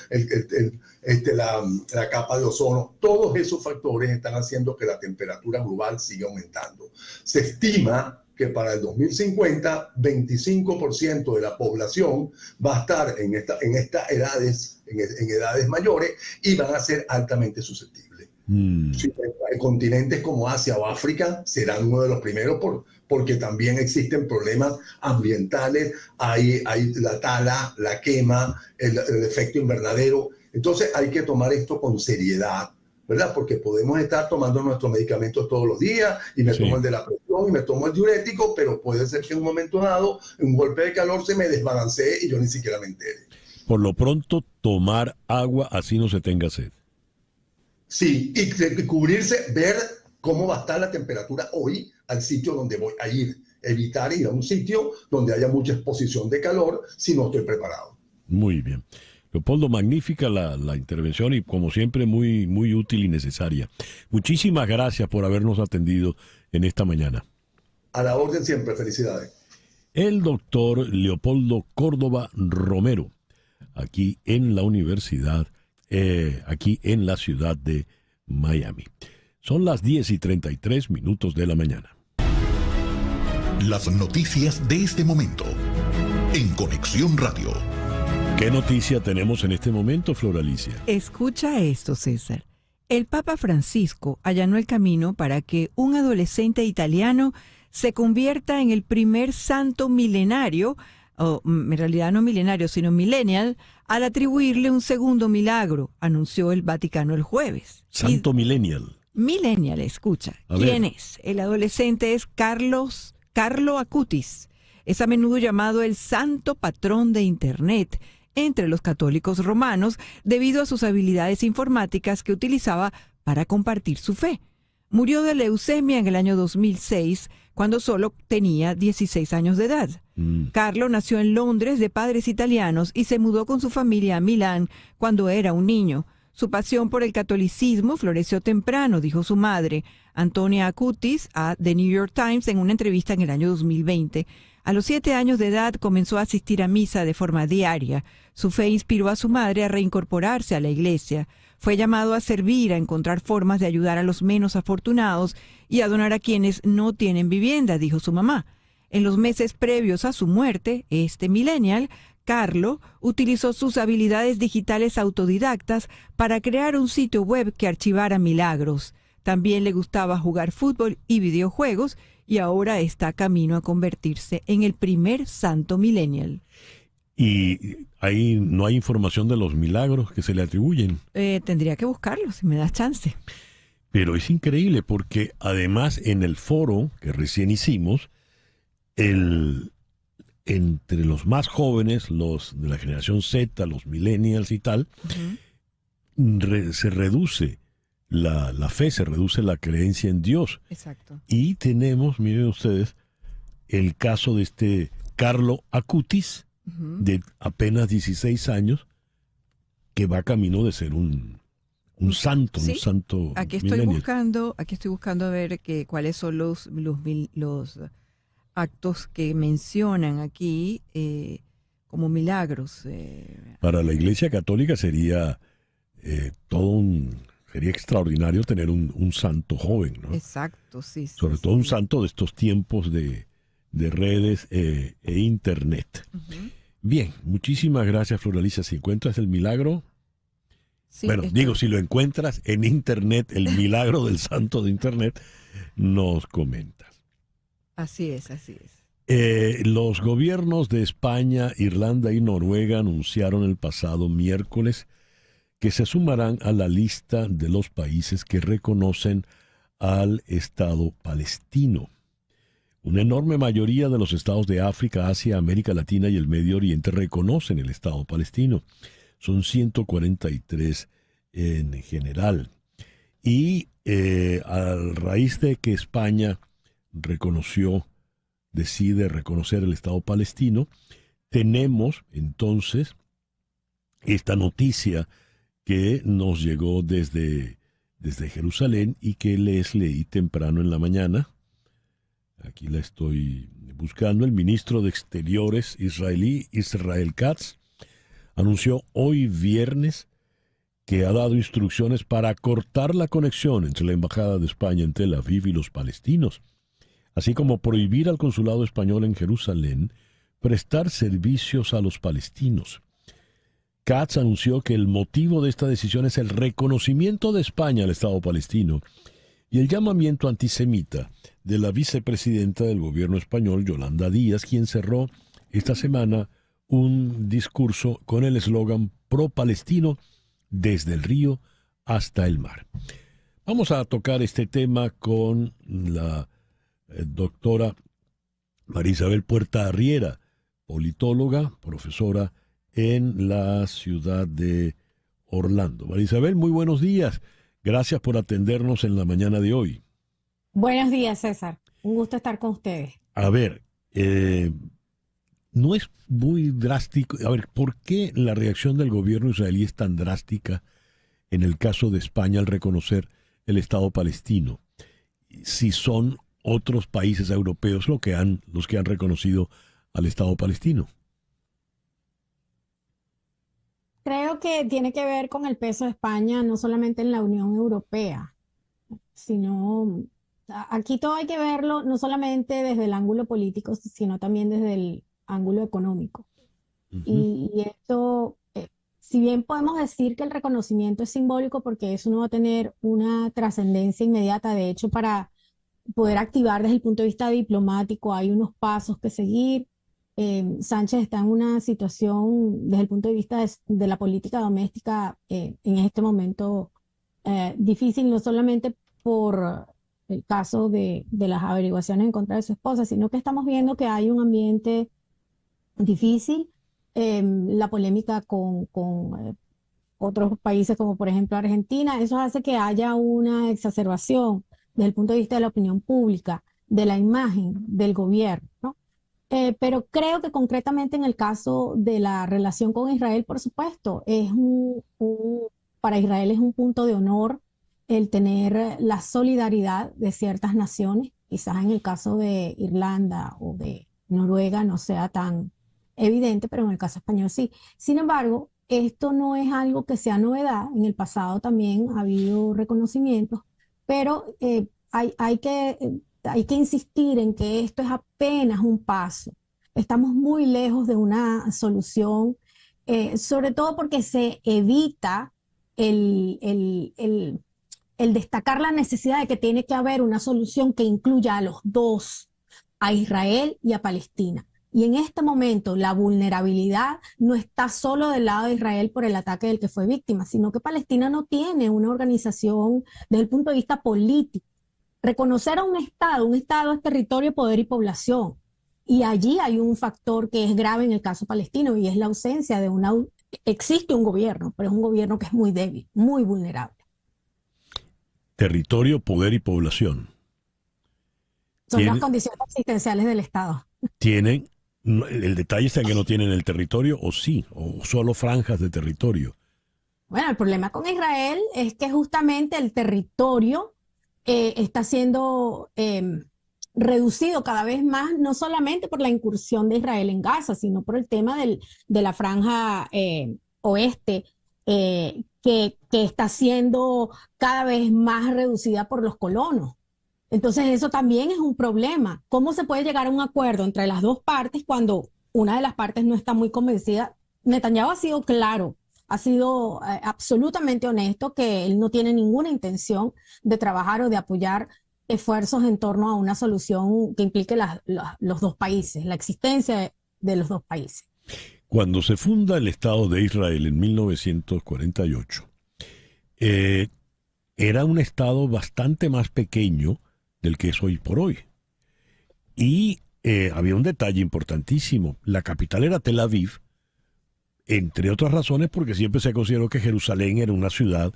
la capa de ozono, todos esos factores están haciendo que la temperatura global siga aumentando. Se estima que para el 2050, 25% de la población va a estar en estas edades, en edades mayores y van a ser altamente susceptibles. Continentes como Asia o África serán uno de los primeros porque también existen problemas ambientales, hay la tala, la quema, el efecto invernadero. Entonces hay que tomar esto con seriedad, ¿verdad? Porque podemos estar tomando nuestros medicamentos todos los días y me tomo el de la presión y me tomo el diurético, pero puede ser que en un momento dado, en un golpe de calor, se me desbalancee y yo ni siquiera me entere. Por lo pronto, tomar agua así no se tenga sed. Sí, y cubrirse, ver cómo va a estar la temperatura hoy al sitio donde voy a ir. Evitar ir a un sitio donde haya mucha exposición de calor si no estoy preparado. Muy bien. Leopoldo, magnífica la intervención y como siempre muy, muy útil y necesaria. Muchísimas gracias por habernos atendido en esta mañana. A la orden siempre, felicidades. El doctor Leopoldo Córdoba Romero, aquí en la universidad, aquí en la ciudad de Miami. Son las 10:33 de la mañana. Las noticias de este momento en Conexión Radio. ¿Qué noticia tenemos en este momento, Flor Alicia? Escucha esto, César. El Papa Francisco allanó el camino para que un adolescente italiano se convierta en el primer santo milenario, o en realidad no milenario, sino millennial, al atribuirle un segundo milagro, anunció el Vaticano el jueves. Santo millennial. Millennial, escucha. ¿Quién es? El adolescente es Carlo Acutis. Es a menudo llamado el santo patrón de Internet entre los católicos romanos debido a sus habilidades informáticas que utilizaba para compartir su fe. Murió de leucemia en el año 2006, cuando solo tenía 16 años de edad. Carlo nació en Londres de padres italianos y se mudó con su familia a Milán cuando era un niño. Su pasión por el catolicismo floreció temprano, dijo su madre, Antonia Acutis, a The New York Times en una entrevista en el año 2020. A los 7 años de edad comenzó a asistir a misa de forma diaria. Su fe inspiró a su madre a reincorporarse a la iglesia. Fue llamado a servir, a encontrar formas de ayudar a los menos afortunados y a donar a quienes no tienen vivienda, dijo su mamá. En los meses previos a su muerte, este millennial, Carlo, utilizó sus habilidades digitales autodidactas para crear un sitio web que archivara milagros. También le gustaba jugar fútbol y videojuegos y ahora está camino a convertirse en el primer santo millennial. ¿Y ahí no hay información de los milagros que se le atribuyen? Tendría que buscarlo, si me das chance. Pero es increíble porque además en el foro que recién hicimos, entre los más jóvenes, los de la generación Z, los millennials y tal, se reduce la fe, se reduce la creencia en Dios. Exacto. Y tenemos, miren ustedes, el caso de este Carlo Acutis, de apenas 16 años, que va camino de ser un santo, sí, un santo aquí estoy buscando a ver cuáles son los actos que mencionan aquí como milagros. Para la Iglesia Católica sería sería extraordinario tener un santo joven, ¿no? Exacto, sí. Sobre todo un santo de estos tiempos de redes e internet. Bien, muchísimas gracias, Floralicia. Si encuentras el milagro, sí, si lo encuentras en internet, el milagro del santo de internet, nos comentas. Así es. Los gobiernos de España, Irlanda y Noruega anunciaron el pasado miércoles que se sumarán a la lista de los países que reconocen al Estado palestino. Una enorme mayoría de los estados de África, Asia, América Latina y el Medio Oriente reconocen el Estado palestino. Son 143 en general. Y a raíz de que España decide reconocer el Estado palestino, tenemos entonces esta noticia que nos llegó desde Jerusalén y que les leí temprano en la mañana. Aquí la estoy buscando. El ministro de Exteriores israelí, Israel Katz, anunció hoy viernes que ha dado instrucciones para cortar la conexión entre la Embajada de España en Tel Aviv y los palestinos, así como prohibir al consulado español en Jerusalén prestar servicios a los palestinos. Katz anunció que el motivo de esta decisión es el reconocimiento de España al Estado palestino y el llamamiento antisemita de la vicepresidenta del gobierno español, Yolanda Díaz, quien cerró esta semana un discurso con el eslogan pro-palestino desde el río hasta el mar. Vamos a tocar este tema con la doctora María Isabel Puerta Arriera, politóloga, profesora en la ciudad de Orlando. María Isabel, muy buenos días. Gracias por atendernos en la mañana de hoy. Buenos días, César. Un gusto estar con ustedes. A ver, no es muy drástico. A ver, ¿por qué la reacción del gobierno israelí es tan drástica en el caso de España al reconocer el Estado palestino? Si son otros países europeos los que han reconocido al Estado palestino. Creo que tiene que ver con el peso de España, no solamente en la Unión Europea, sino aquí todo hay que verlo no solamente desde el ángulo político, sino también desde el ángulo económico. Y esto, si bien podemos decir que el reconocimiento es simbólico porque eso no va a tener una trascendencia inmediata, de hecho, para poder activar desde el punto de vista diplomático hay unos pasos que seguir. Sánchez está en una situación desde el punto de vista de la política doméstica en este momento difícil, no solamente por el caso de las averiguaciones en contra de su esposa, sino que estamos viendo que hay un ambiente difícil, la polémica con otros países como por ejemplo Argentina, eso hace que haya una exacerbación desde el punto de vista de la opinión pública, de la imagen del gobierno, ¿no? Pero creo que concretamente en el caso de la relación con Israel, por supuesto, para Israel es un punto de honor el tener la solidaridad de ciertas naciones. Quizás en el caso de Irlanda o de Noruega no sea tan evidente, pero en el caso español sí. Sin embargo, esto no es algo que sea novedad. En el pasado también ha habido reconocimientos, pero hay que insistir en que esto es apenas un paso. Estamos muy lejos de una solución, sobre todo porque se evita el destacar la necesidad de que tiene que haber una solución que incluya a los dos, a Israel y a Palestina. Y en este momento la vulnerabilidad no está solo del lado de Israel por el ataque del que fue víctima, sino que Palestina no tiene una organización desde el punto de vista político. Reconocer a un Estado es territorio, poder y población. Y allí hay un factor que es grave en el caso palestino y es la ausencia de existe un gobierno, pero es un gobierno que es muy débil, muy vulnerable. Territorio, poder y población. Son las condiciones existenciales del Estado. Tienen, el detalle está en que no tienen el territorio, o sí, o solo franjas de territorio. Bueno, el problema con Israel es que justamente el territorio está siendo reducido cada vez más, no solamente por la incursión de Israel en Gaza, sino por el tema de la franja oeste, que está siendo cada vez más reducida por los colonos. Entonces eso también es un problema. ¿Cómo se puede llegar a un acuerdo entre las dos partes cuando una de las partes no está muy convencida? Netanyahu ha sido claro, ha sido absolutamente honesto que él no tiene ninguna intención de trabajar o de apoyar esfuerzos en torno a una solución que implique los dos países, la existencia de los dos países. Cuando se funda el Estado de Israel en 1948, era un Estado bastante más pequeño del que es hoy por hoy. Y había un detalle importantísimo. La capital era Tel Aviv, entre otras razones porque siempre se consideró que Jerusalén era una ciudad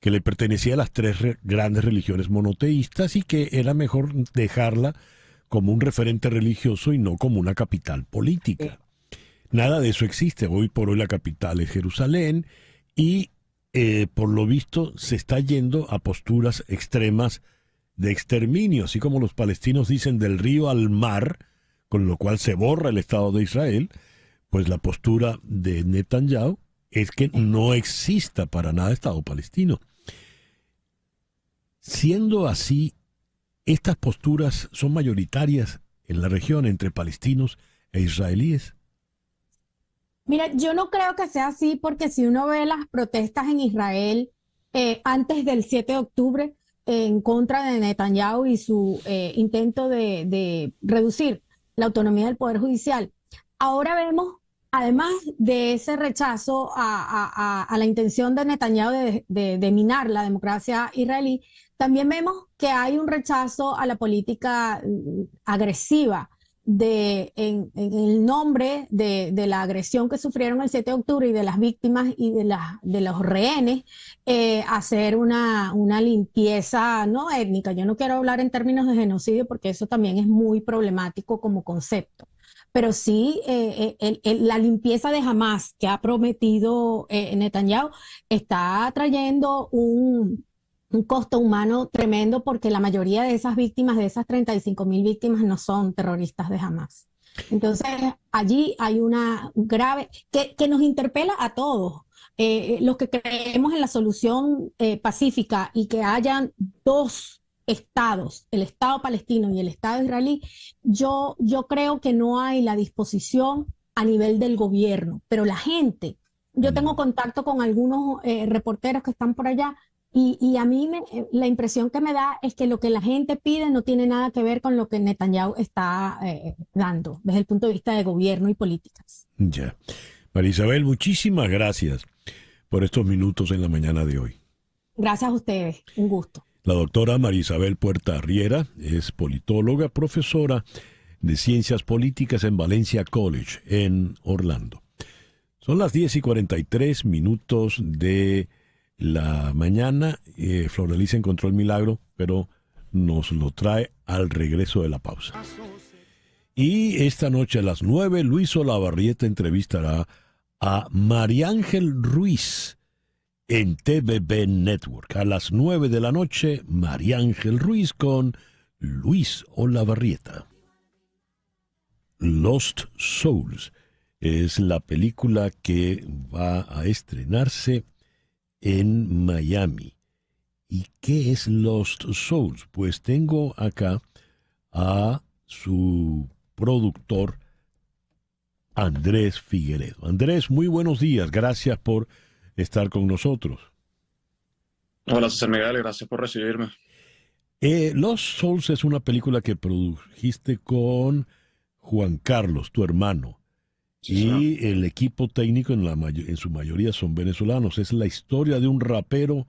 que le pertenecía a las tres grandes religiones monoteístas y que era mejor dejarla como un referente religioso y no como una capital política. Nada de eso existe. Hoy por hoy la capital es Jerusalén y por lo visto se está yendo a posturas extremas de exterminio, así como los palestinos dicen del río al mar, con lo cual se borra el Estado de Israel. Pues la postura de Netanyahu es que no exista para nada Estado palestino. Siendo así, estas posturas son mayoritarias en la región entre palestinos e israelíes. Mira, yo no creo que sea así porque si uno ve las protestas en Israel antes del 7 de octubre en contra de Netanyahu y su intento de reducir la autonomía del Poder Judicial, ahora vemos, además de ese rechazo a la intención de Netanyahu de minar la democracia israelí, también vemos que hay un rechazo a la política agresiva en el nombre de la agresión que sufrieron el 7 de octubre y de las víctimas y de los rehenes, hacer una limpieza no étnica. Yo no quiero hablar en términos de genocidio porque eso también es muy problemático como concepto. Pero sí, la limpieza de Hamas que ha prometido Netanyahu está trayendo un costo humano tremendo porque la mayoría de esas víctimas, de esas 35.000 víctimas, no son terroristas de Hamas. Entonces, allí hay una grave, que nos interpela a todos. Los que creemos en la solución pacífica y que hayan dos estados, el Estado palestino y el Estado israelí, yo creo que no hay la disposición a nivel del gobierno, pero la gente, yo tengo contacto con algunos reporteros que están por allá y a mí la impresión que me da es que lo que la gente pide no tiene nada que ver con lo que Netanyahu está dando desde el punto de vista de gobierno y políticas. Ya. María Isabel, muchísimas gracias por estos minutos en la mañana de hoy. Gracias a ustedes, un gusto. La doctora María Isabel Puerta Riera es politóloga, profesora de Ciencias Políticas en Valencia College, en Orlando. Son las 10:43 de la mañana. Floraliza encontró el milagro, pero nos lo trae al regreso de la pausa. Y esta noche a las 9, Luis Olavarrieta entrevistará a María Ángel Ruiz en TVB Network. A las 9 de la noche, María Ángel Ruiz con Luis Olavarrieta. Lost Souls es la película que va a estrenarse en Miami. ¿Y qué es Lost Souls? Pues tengo acá a su productor Andrés Figueredo. Andrés, muy buenos días. Gracias por estar con nosotros. Hola, César Miguel. Gracias por recibirme. Lost Souls es una película que produjiste con Juan Carlos, tu hermano. Sí, y el equipo técnico en su mayoría son venezolanos. Es la historia de un rapero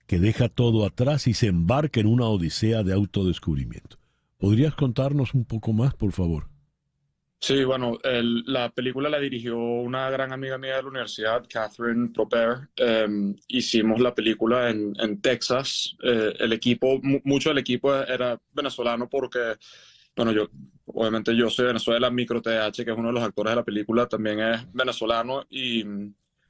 que deja todo atrás y se embarca en una odisea de autodescubrimiento. ¿Podrías contarnos un poco más, por favor? Sí, bueno, la película la dirigió una gran amiga mía de la universidad, Catherine Proper. Hicimos la película en Texas. El equipo, mucho del equipo era venezolano porque, bueno, obviamente yo soy de Venezuela, Micro TH, que es uno de los actores de la película, también es venezolano y,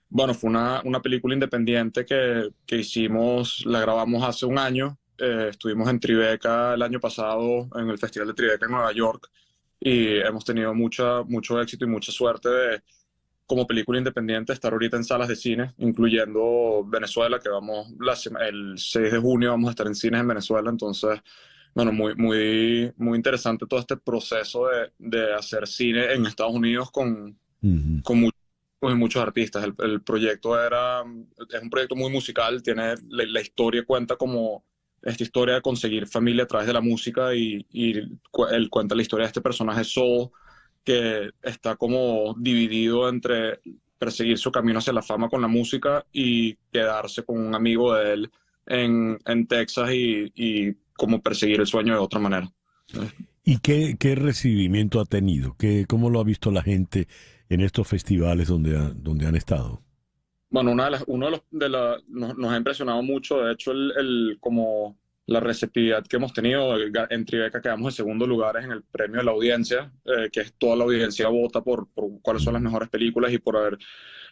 bueno, fue una película independiente que hicimos, la grabamos hace un año. Estuvimos en Tribeca el año pasado, en el Festival de Tribeca en Nueva York. Y hemos tenido mucho éxito y mucha suerte de, como película independiente, estar ahorita en salas de cine, incluyendo Venezuela, que el 6 de junio vamos a estar en cines en Venezuela. Entonces, bueno, muy interesante todo este proceso de hacer cine en Estados Unidos con muchos artistas. El proyecto es un proyecto muy musical, tiene la historia cuenta como esta historia de conseguir familia a través de la música y él cuenta la historia de este personaje Saul, que está como dividido entre perseguir su camino hacia la fama con la música y quedarse con un amigo de él en Texas y como perseguir el sueño de otra manera. ¿Y qué recibimiento ha tenido? ¿Cómo lo ha visto la gente en estos festivales donde han estado? Bueno, nos ha impresionado mucho, de hecho, como la receptividad que hemos tenido. En Tribeca quedamos en segundo lugar en el premio de la audiencia, que es toda la audiencia vota por cuáles son las mejores películas y por haber,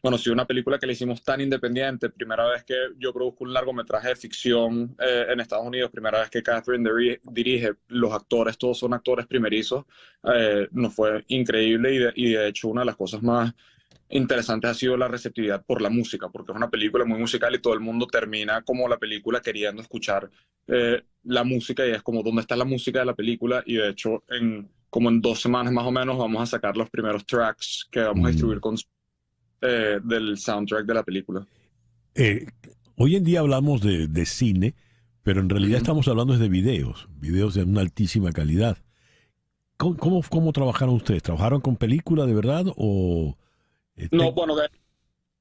bueno, sido una película que le hicimos tan independiente, primera vez que yo produzco un largometraje de ficción en Estados Unidos, primera vez que Catherine dirige, los actores, todos son actores primerizos, nos fue increíble y de hecho una de las cosas más interesante ha sido la receptividad por la música, porque es una película muy musical y todo el mundo termina como la película queriendo escuchar la música y es como ¿dónde está la música de la película? Y de hecho como en 2 semanas más o menos vamos a sacar los primeros tracks que vamos a distribuir del soundtrack de la película. Hoy en día hablamos de cine, pero en realidad estamos hablando de videos de una altísima calidad. ¿Cómo trabajaron ustedes? ¿Trabajaron con película de verdad o...? No, bueno,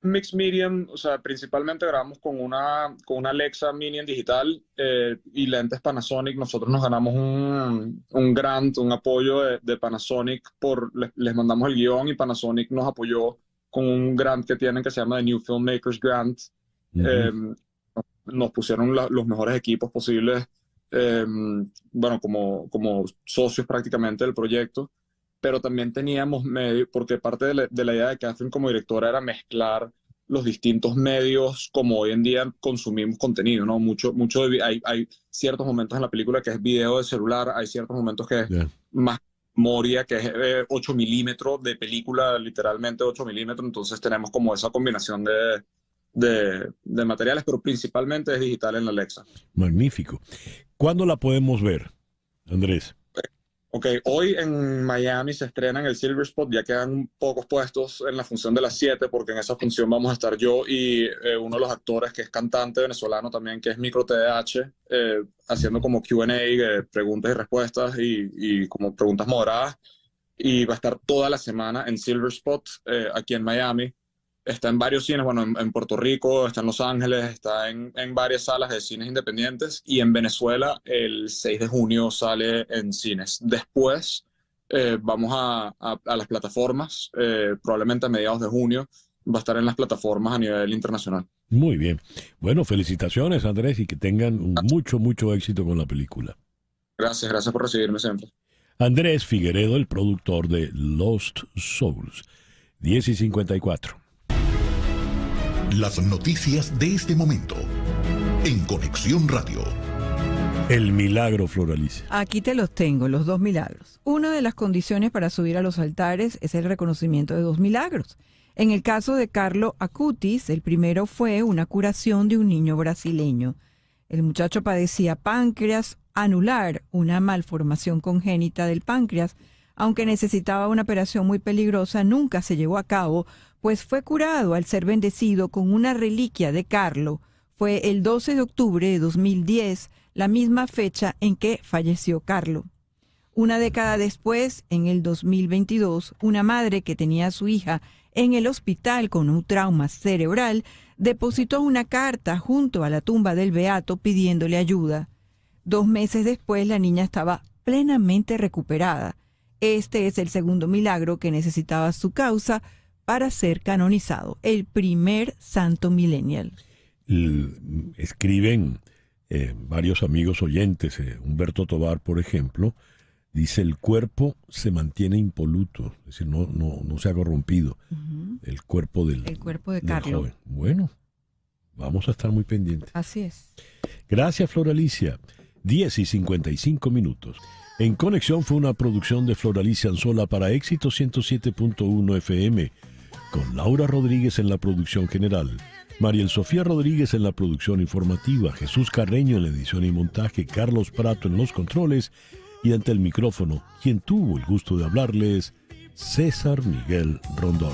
mixed medium, o sea, principalmente grabamos con una Alexa Mini en digital y lentes Panasonic. Nosotros nos ganamos un grant, un apoyo de Panasonic, les mandamos el guión y Panasonic nos apoyó con un grant que tienen que se llama The New Filmmakers Grant. Nos pusieron los mejores equipos posibles, bueno, como socios prácticamente del proyecto. Pero también teníamos medios, porque parte de la idea de Catherine como directora era mezclar los distintos medios como hoy en día consumimos contenido, ¿no? Hay ciertos momentos en la película que es video de celular, hay ciertos momentos que es más memoria, que es 8 milímetros de película, literalmente 8 milímetros, entonces tenemos como esa combinación de materiales, pero principalmente es digital en la Alexa. Magnífico. ¿Cuándo la podemos ver, Andrés? Ok, hoy en Miami se estrena en el Silver Spot, ya quedan pocos puestos en la función de las 7, porque en esa función vamos a estar yo y uno de los actores que es cantante venezolano también, que es Micro TH, haciendo como Q&A, preguntas y respuestas y como preguntas moderadas. Y va a estar toda la semana en Silver Spot, aquí en Miami. Está en varios cines, bueno, en Puerto Rico, está en Los Ángeles, está en varias salas de cines independientes y en Venezuela el 6 de junio sale en cines. Después vamos a las plataformas, probablemente a mediados de junio va a estar en las plataformas a nivel internacional. Muy bien. Bueno, felicitaciones, Andrés, y que tengan mucho éxito con la película. Gracias por recibirme siempre. Andrés Figueredo, el productor de Lost Souls. 10:54. Las noticias de este momento en Conexión Radio. El milagro, Floralice. Aquí te los tengo, los 2 milagros. Una de las condiciones para subir a los altares es el reconocimiento de 2 milagros. En el caso de Carlo Acutis, el primero fue una curación de un niño brasileño. El muchacho padecía páncreas anular, una malformación congénita del páncreas. Aunque necesitaba una operación muy peligrosa, nunca se llevó a cabo, pues fue curado al ser bendecido con una reliquia de Carlo. Fue el 12 de octubre de 2010, la misma fecha en que falleció Carlo. Una década después, en el 2022, una madre que tenía a su hija en el hospital con un trauma cerebral depositó una carta junto a la tumba del beato pidiéndole ayuda. 2 meses después, la niña estaba plenamente recuperada. Este es el segundo milagro que necesitaba su causa para ser canonizado, el primer santo millennial. Escriben varios amigos oyentes, Humberto Tobar, por ejemplo, dice: el cuerpo se mantiene impoluto, es decir, no se ha corrompido. El cuerpo de Carlo. Joven. Bueno, vamos a estar muy pendientes. Así es. Gracias, Floralicia. 10:55. En Conexión fue una producción de Floralicia Anzola para Éxito 107.1 FM, con Laura Rodríguez en la producción general, Mariel Sofía Rodríguez en la producción informativa, Jesús Carreño en la edición y montaje, Carlos Prato en los controles, y ante el micrófono, quien tuvo el gusto de hablarles, César Miguel Rondón.